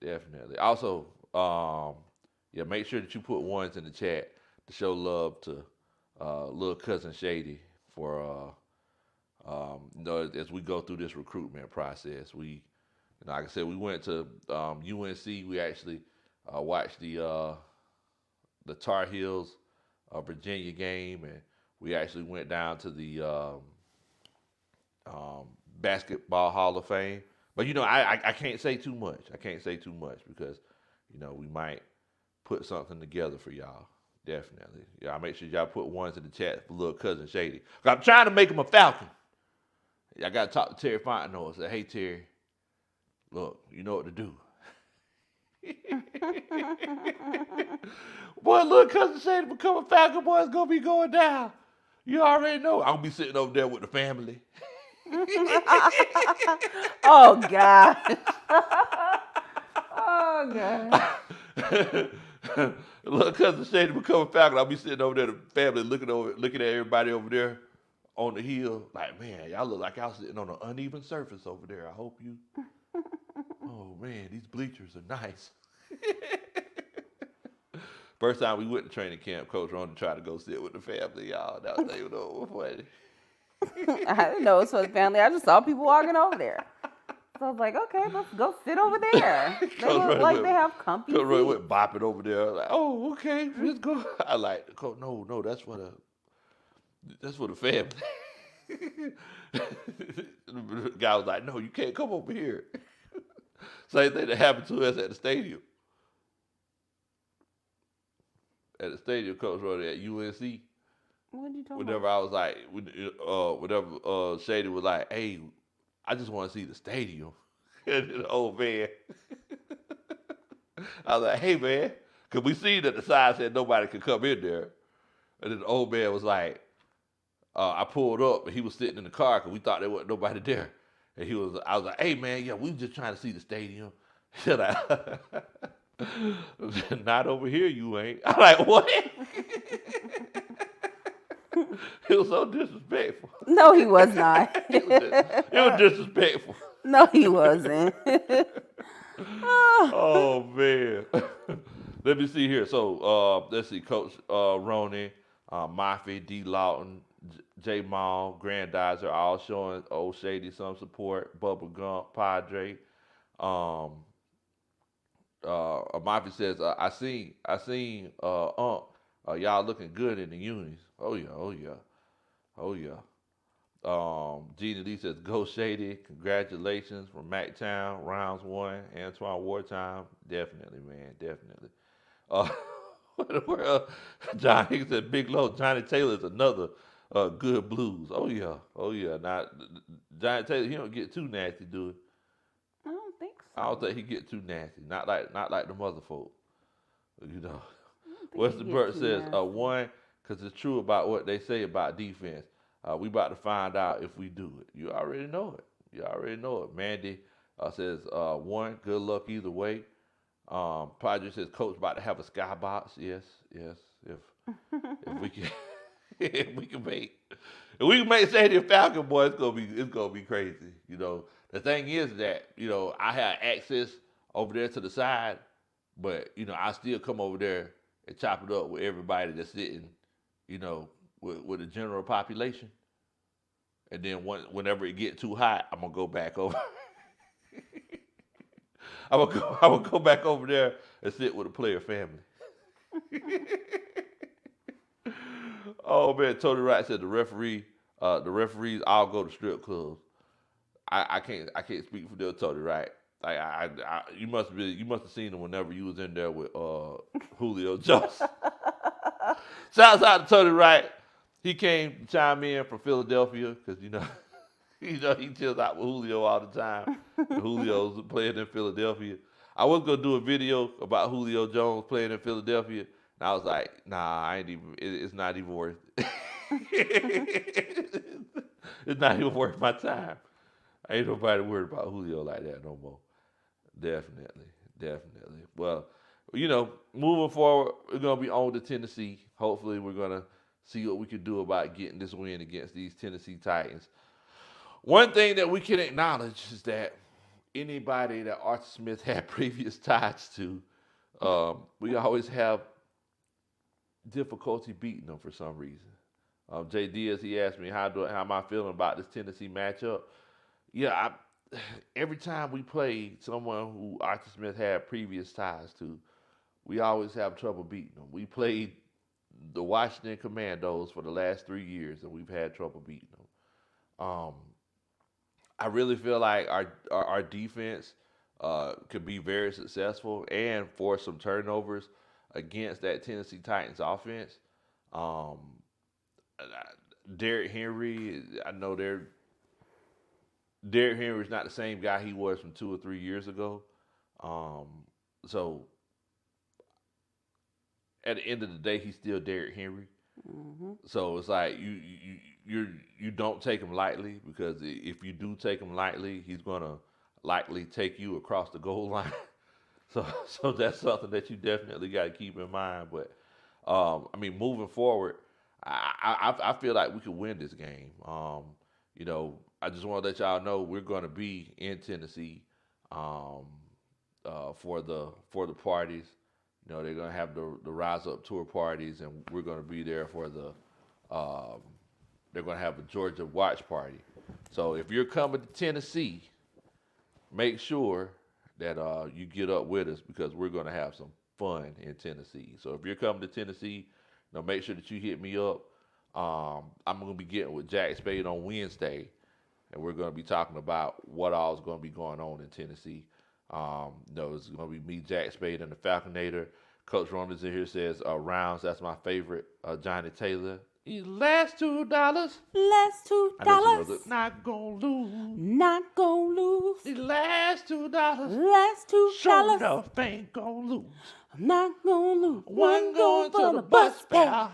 Definitely. Also, make sure that you put ones in the chat to show love to little cousin Shady for as we go through this recruitment process. Like I said, we went to UNC. We actually watched the Tar Heels Virginia game, and we actually went down to the Basketball Hall of Fame. But I can't say too much. Because we might put something together for y'all. Definitely. Yeah, I make sure y'all put ones in the chat for little cousin Shady. I'm trying to make him a Falcon. I got to talk to Terry Fontenot and say, hey, Terry, look, you know what to do. Boy, little cousin Shady become a Falcon, boy, it's going to be going down. You already know. I'm going to be sitting over there with the family. Oh, God. Oh, God. Little cousin Shady become a Falcon. I'll be sitting over there, the family, looking at everybody over there on the hill. Like, man, y'all look like y'all sitting on an uneven surface over there. I hope you. Oh man, these bleachers are nice. First time we went to training camp, Coach Ron tried to go sit with the family, y'all. That was funny. I didn't know it was for the family. I just saw people walking over there. So I was like, okay, let's go sit over there. They look like they have comfy seats. Coach Ron went bopping over there. Like, oh, okay, let's go. I like, Coach, no, that's for the family. The guy was like, no, you can't come over here. Same thing that happened to us at the stadium. At the stadium, Coach Ron at UNC. What did you talk Whenever I was like, whenever Shady was like, hey, I just want to see the stadium. And the old man, I was like, hey man, because we seen that the sign said nobody could come in there. And then the old man was like, I pulled up and he was sitting in the car because we thought there wasn't nobody there. And I was like, hey man, yeah, we just trying to see the stadium. Not over here, you ain't. I'm like, what? It was so disrespectful. No, he was not. It was disrespectful. No, he wasn't. Oh man. Let me see here. So let's see, Coach Roney, Mafia, D. Lawton, J. Mall, Grandizer, all showing Old Shady some support. Bubba Gump, Padre. Mafia says, I seen y'all looking good in the unis. Oh yeah. Gina Lee says, go Shady. Congratulations from MacTown, rounds 1. Antoine Wartime. Definitely, man. Definitely. What in the world? John Hicks said, Big Low. Johnny Taylor's another good blues. Oh yeah. Now, Johnny Taylor, he don't get too nasty, do he? I don't think so. I don't think he get too nasty. Not like the mother folk. Weston Burt says, one, because it's true about what they say about defense. We about to find out if we do it. You already know it. Mandy says, one, good luck either way. Padre says, Coach about to have a skybox. Yes. If we can, if we can make Sandy a Falcon, boy, it's gonna be crazy. The thing is that I have access over there to the side, but I still come over there and chop it up with everybody that's sitting, with the general population. and then whenever it get too hot, I'm gonna go back over. I'm gonna go back over there and sit with the player family. Oh man, Tony Wright said the referees all go to strip clubs. I can't speak for them, Tony Wright. You must have seen him whenever you was in there with Julio Jones. Shouts out to Tony Wright. He came to chime in from Philadelphia because he chills out with Julio all the time. And Julio's playing in Philadelphia. I was gonna do a video about Julio Jones playing in Philadelphia, and I was like, nah, I ain't even. It's not even worth it. It's not even worth my time. Ain't nobody worried about Julio like that no more. Definitely, definitely. Well, moving forward, we're gonna be on to Tennessee. Hopefully, we're gonna see what we can do about getting this win against these Tennessee Titans. One thing that we can acknowledge is that anybody that Arthur Smith had previous ties to, we always have difficulty beating them for some reason. Jay Diaz, he asked me how am I feeling about this Tennessee matchup. Yeah, every time we play someone who Arthur Smith had previous ties to, we always have trouble beating them. We played the Washington Commandos for the last 3 years, and we've had trouble beating them. I really feel like our defense could be very successful and force some turnovers against that Tennessee Titans offense. Um, Derrick Henry, I know Derrick Henry's not the same guy he was from 2 or 3 years ago. So at the end of the day, he's still Derrick Henry. Mm-hmm. So it's like you don't take him lightly, because if you do take him lightly, he's gonna likely take you across the goal line. So that's something that you definitely got to keep in mind. But moving forward, I feel like we could win this game. I just want to let y'all know we're going to be in Tennessee for the parties. They're going to have the Rise Up tour parties, and we're going to be there for they're going to have a Georgia watch party. So if you're coming to Tennessee, make sure that you get up with us, because we're going to have some fun in Tennessee. So if you're coming to Tennessee, make sure that you hit me up. I'm going to be getting with Jack Spade on Wednesday, and we're going to be talking about what all is going to be going on in Tennessee. It's going to be me, Jack Spade, and the Falconator. Coach Robinson here says Rounds. That's my favorite. Johnny Taylor. Last $2. Last $2. Not gonna lose. Not gonna lose. The last $2. Last $2. Sure enough, ain't gonna lose. I'm not gonna lose. One going to the bus pass.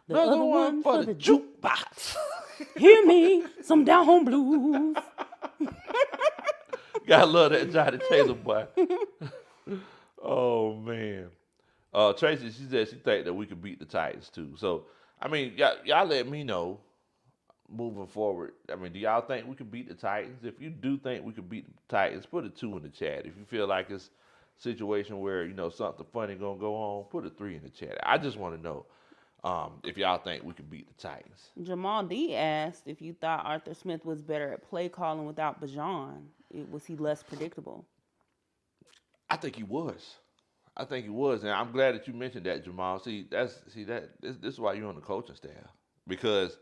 The other one for the jukebox. Hear me, some down home blues. Gotta love that Johnny Taylor boy. Oh man. Tracy, she said she think that we could beat the Titans too. So y'all let me know moving forward. Do y'all think we could beat the Titans? If you do think we could beat the Titans, put a 2 in the chat. If you feel like it's a situation where something funny gonna go on, put a 3 in the chat. I just want to know if y'all think we could beat the Titans. Jamal D asked if you thought Arthur Smith was better at play calling without Bijan. Was he less predictable? I think he was. And I'm glad that you mentioned that, Jamal. This is why you're on the coaching staff, because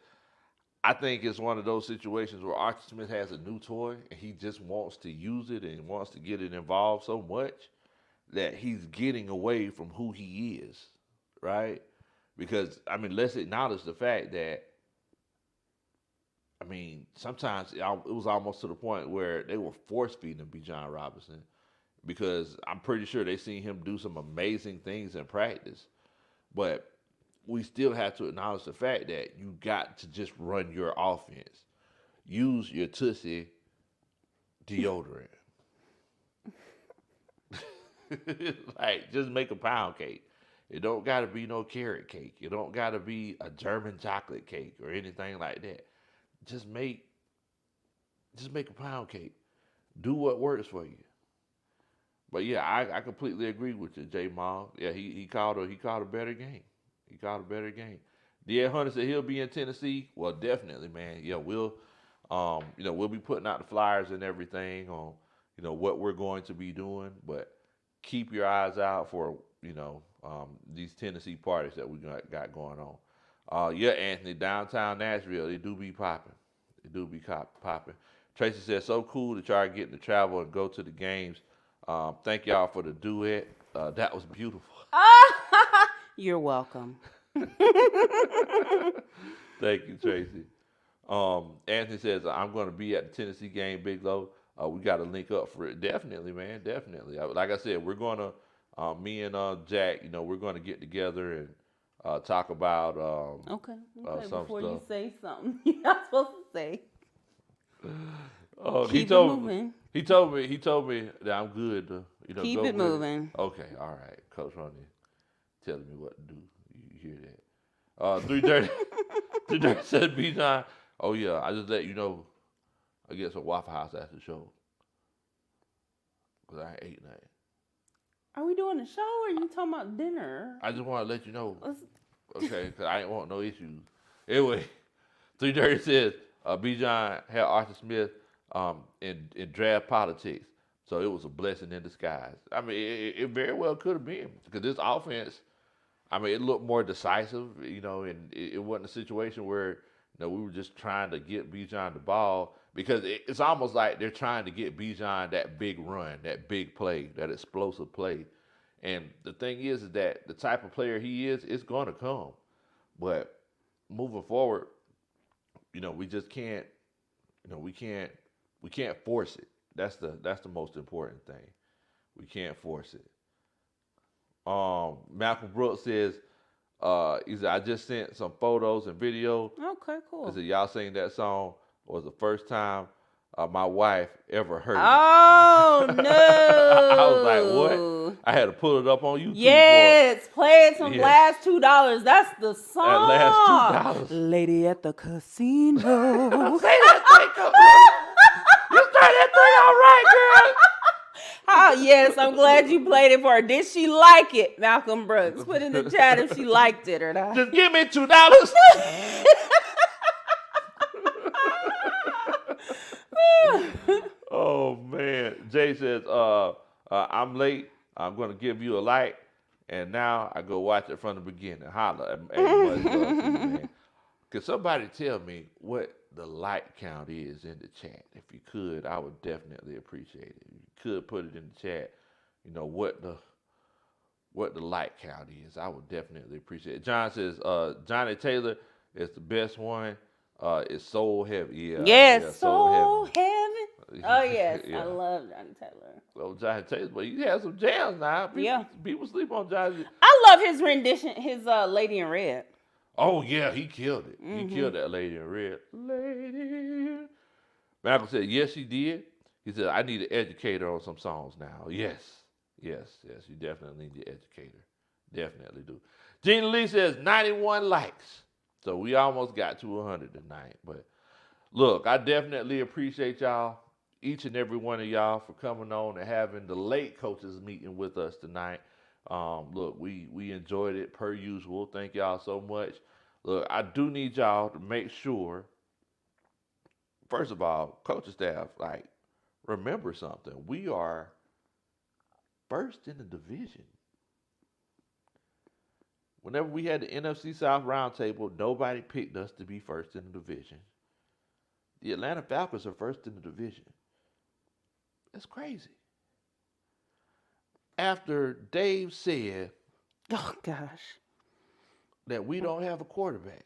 I think it's one of those situations where Arthur Smith has a new toy and he just wants to use it and wants to get it involved so much that he's getting away from who he is, right? Because let's acknowledge the fact that sometimes it was almost to the point where they were force feeding Bijan Robinson, because I'm pretty sure they seen him do some amazing things in practice. But we still have to acknowledge the fact that you got to just run your offense. Use your Tootsie deodorant. Just make a pound cake. It don't got to be no carrot cake. It don't got to be a German chocolate cake or anything like that. Just make a pound cake. Do what works for you. But yeah, I completely agree with you, J. Maul. Yeah, he called a better game. He called a better game. Yeah, Hunter said he'll be in Tennessee. Well, definitely, man. Yeah, we'll be putting out the flyers and everything on, what we're going to be doing. But keep your eyes out for, these Tennessee parties that we got going on. Yeah, Anthony, downtown Nashville, they do be popping. They do be popping. Tracy said, so cool that y'all are getting to travel and go to the games. Thank y'all for the duet. That was beautiful. You're welcome. Thank you, Tracy. Anthony says, I'm going to be at the Tennessee game, Big Low. We got to link up for it. Definitely, man. Definitely. Like I said, we're going to, me and Jack, we're going to get together and talk about Okay. some Before stuff. you say something you're not supposed to say. Oh, Keep it moving. He told me that I'm good to, Keep go it with moving. Okay, all right. Coach Ronnie telling me what to do. You hear that? 3:30. 3:30 said Bijan. Oh yeah, I just let you know. I get some Waffle House after the show because I ain't ate nothing. Are we doing a show or are you talking about dinner? I just want to let you know. Okay, because I ain't want no issues. Anyway, 3:30 says Bijan had Arthur Smith in draft politics, so it was a blessing in disguise. I mean, it very well could have been because this offense. I mean, it looked more decisive, and it wasn't a situation where, we were just trying to get Bijan the ball because it's almost like they're trying to get Bijan that big run, that big play, that explosive play. And the thing is that the type of player he is, it's going to come. But moving forward, we just can't, we can't force it. That's the most important thing. We can't force it. Malcolm Brooks says, he said, I just sent some photos and video. Okay, cool. He said, y'all saying that song was the first time my wife ever heard it. Oh, no. I was like, what? I had to pull it up on YouTube. Yes, play it some last $2. That's the song. That last $2. Lady at the casino. Say that thing, come on. You started that thing all right, girl. Oh, yes, I'm glad you played it for her. Did she like it, Malcolm Brooks? Put in the chat if she liked it or not. Just give me $2. Oh, man. Jay says, I'm late. I'm going to give you a light. And now I go watch it from the beginning. Holla. Hey, much love to you, man. Could somebody tell me what the like count is in the chat? If you could, I would definitely appreciate it. If you could put it in the chat, what the like count is. I would definitely appreciate it. John says, Johnny Taylor is the best one. It's Soul Heavy. Yeah. Yes, yeah, Soul Heaven. Oh, yes. Yeah. I love Johnny Taylor. Oh, Johnny Taylor, but he has some jams now. People sleep on Johnny. I love his rendition, his Lady in Red. Oh, yeah, he killed it. Mm-hmm. He killed that Lady in Red. Lady. Malcolm said, yes, he did. He said, I need an educator on some songs now. Yes. You definitely need the educator. Definitely do. Gina Lee says 91 likes. So we almost got to 100 tonight. But look, I definitely appreciate y'all, each and every one of y'all, for coming on and having the late coaches meeting with us tonight. Look, we enjoyed it per usual. Thank y'all so much. Look, I do need y'all to make sure, first of all, coaching staff, remember something. We are first in the division. Whenever we had the NFC South Roundtable, nobody picked us to be first in the division. The Atlanta Falcons are first in the division. That's crazy. After Dave said, oh gosh, that we don't have a quarterback.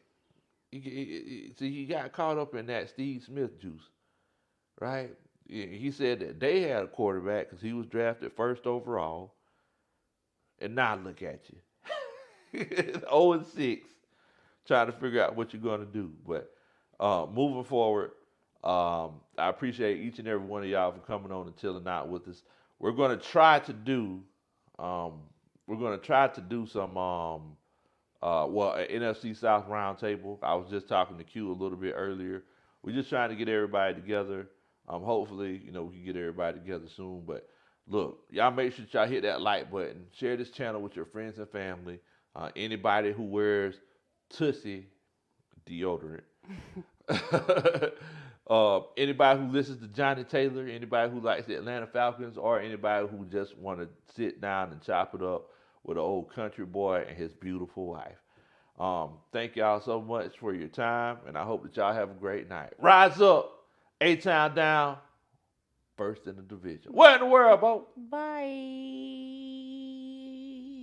He got caught up in that Steve Smith juice, right? He said that they had a quarterback because he was drafted first overall. And now look at you. 0-6, trying to figure out what you're going to do. But moving forward, I appreciate each and every one of y'all for coming on and chilling out with us. We're going to try to do some an NFC South roundtable. I was just talking to Q a little bit earlier. We're just trying to get everybody together. Hopefully, we can get everybody together soon. But look, y'all make sure y'all hit that like button. Share this channel with your friends and family. Anybody who wears Tussie deodorant. Anybody who listens to Johnny Taylor, anybody who likes the Atlanta Falcons, or anybody who just want to sit down and chop it up with an old country boy and his beautiful wife. Thank y'all so much for your time, and I hope that y'all have a great night. Rise up, A-Town down, first in the division. What in the world, Bo? Bye.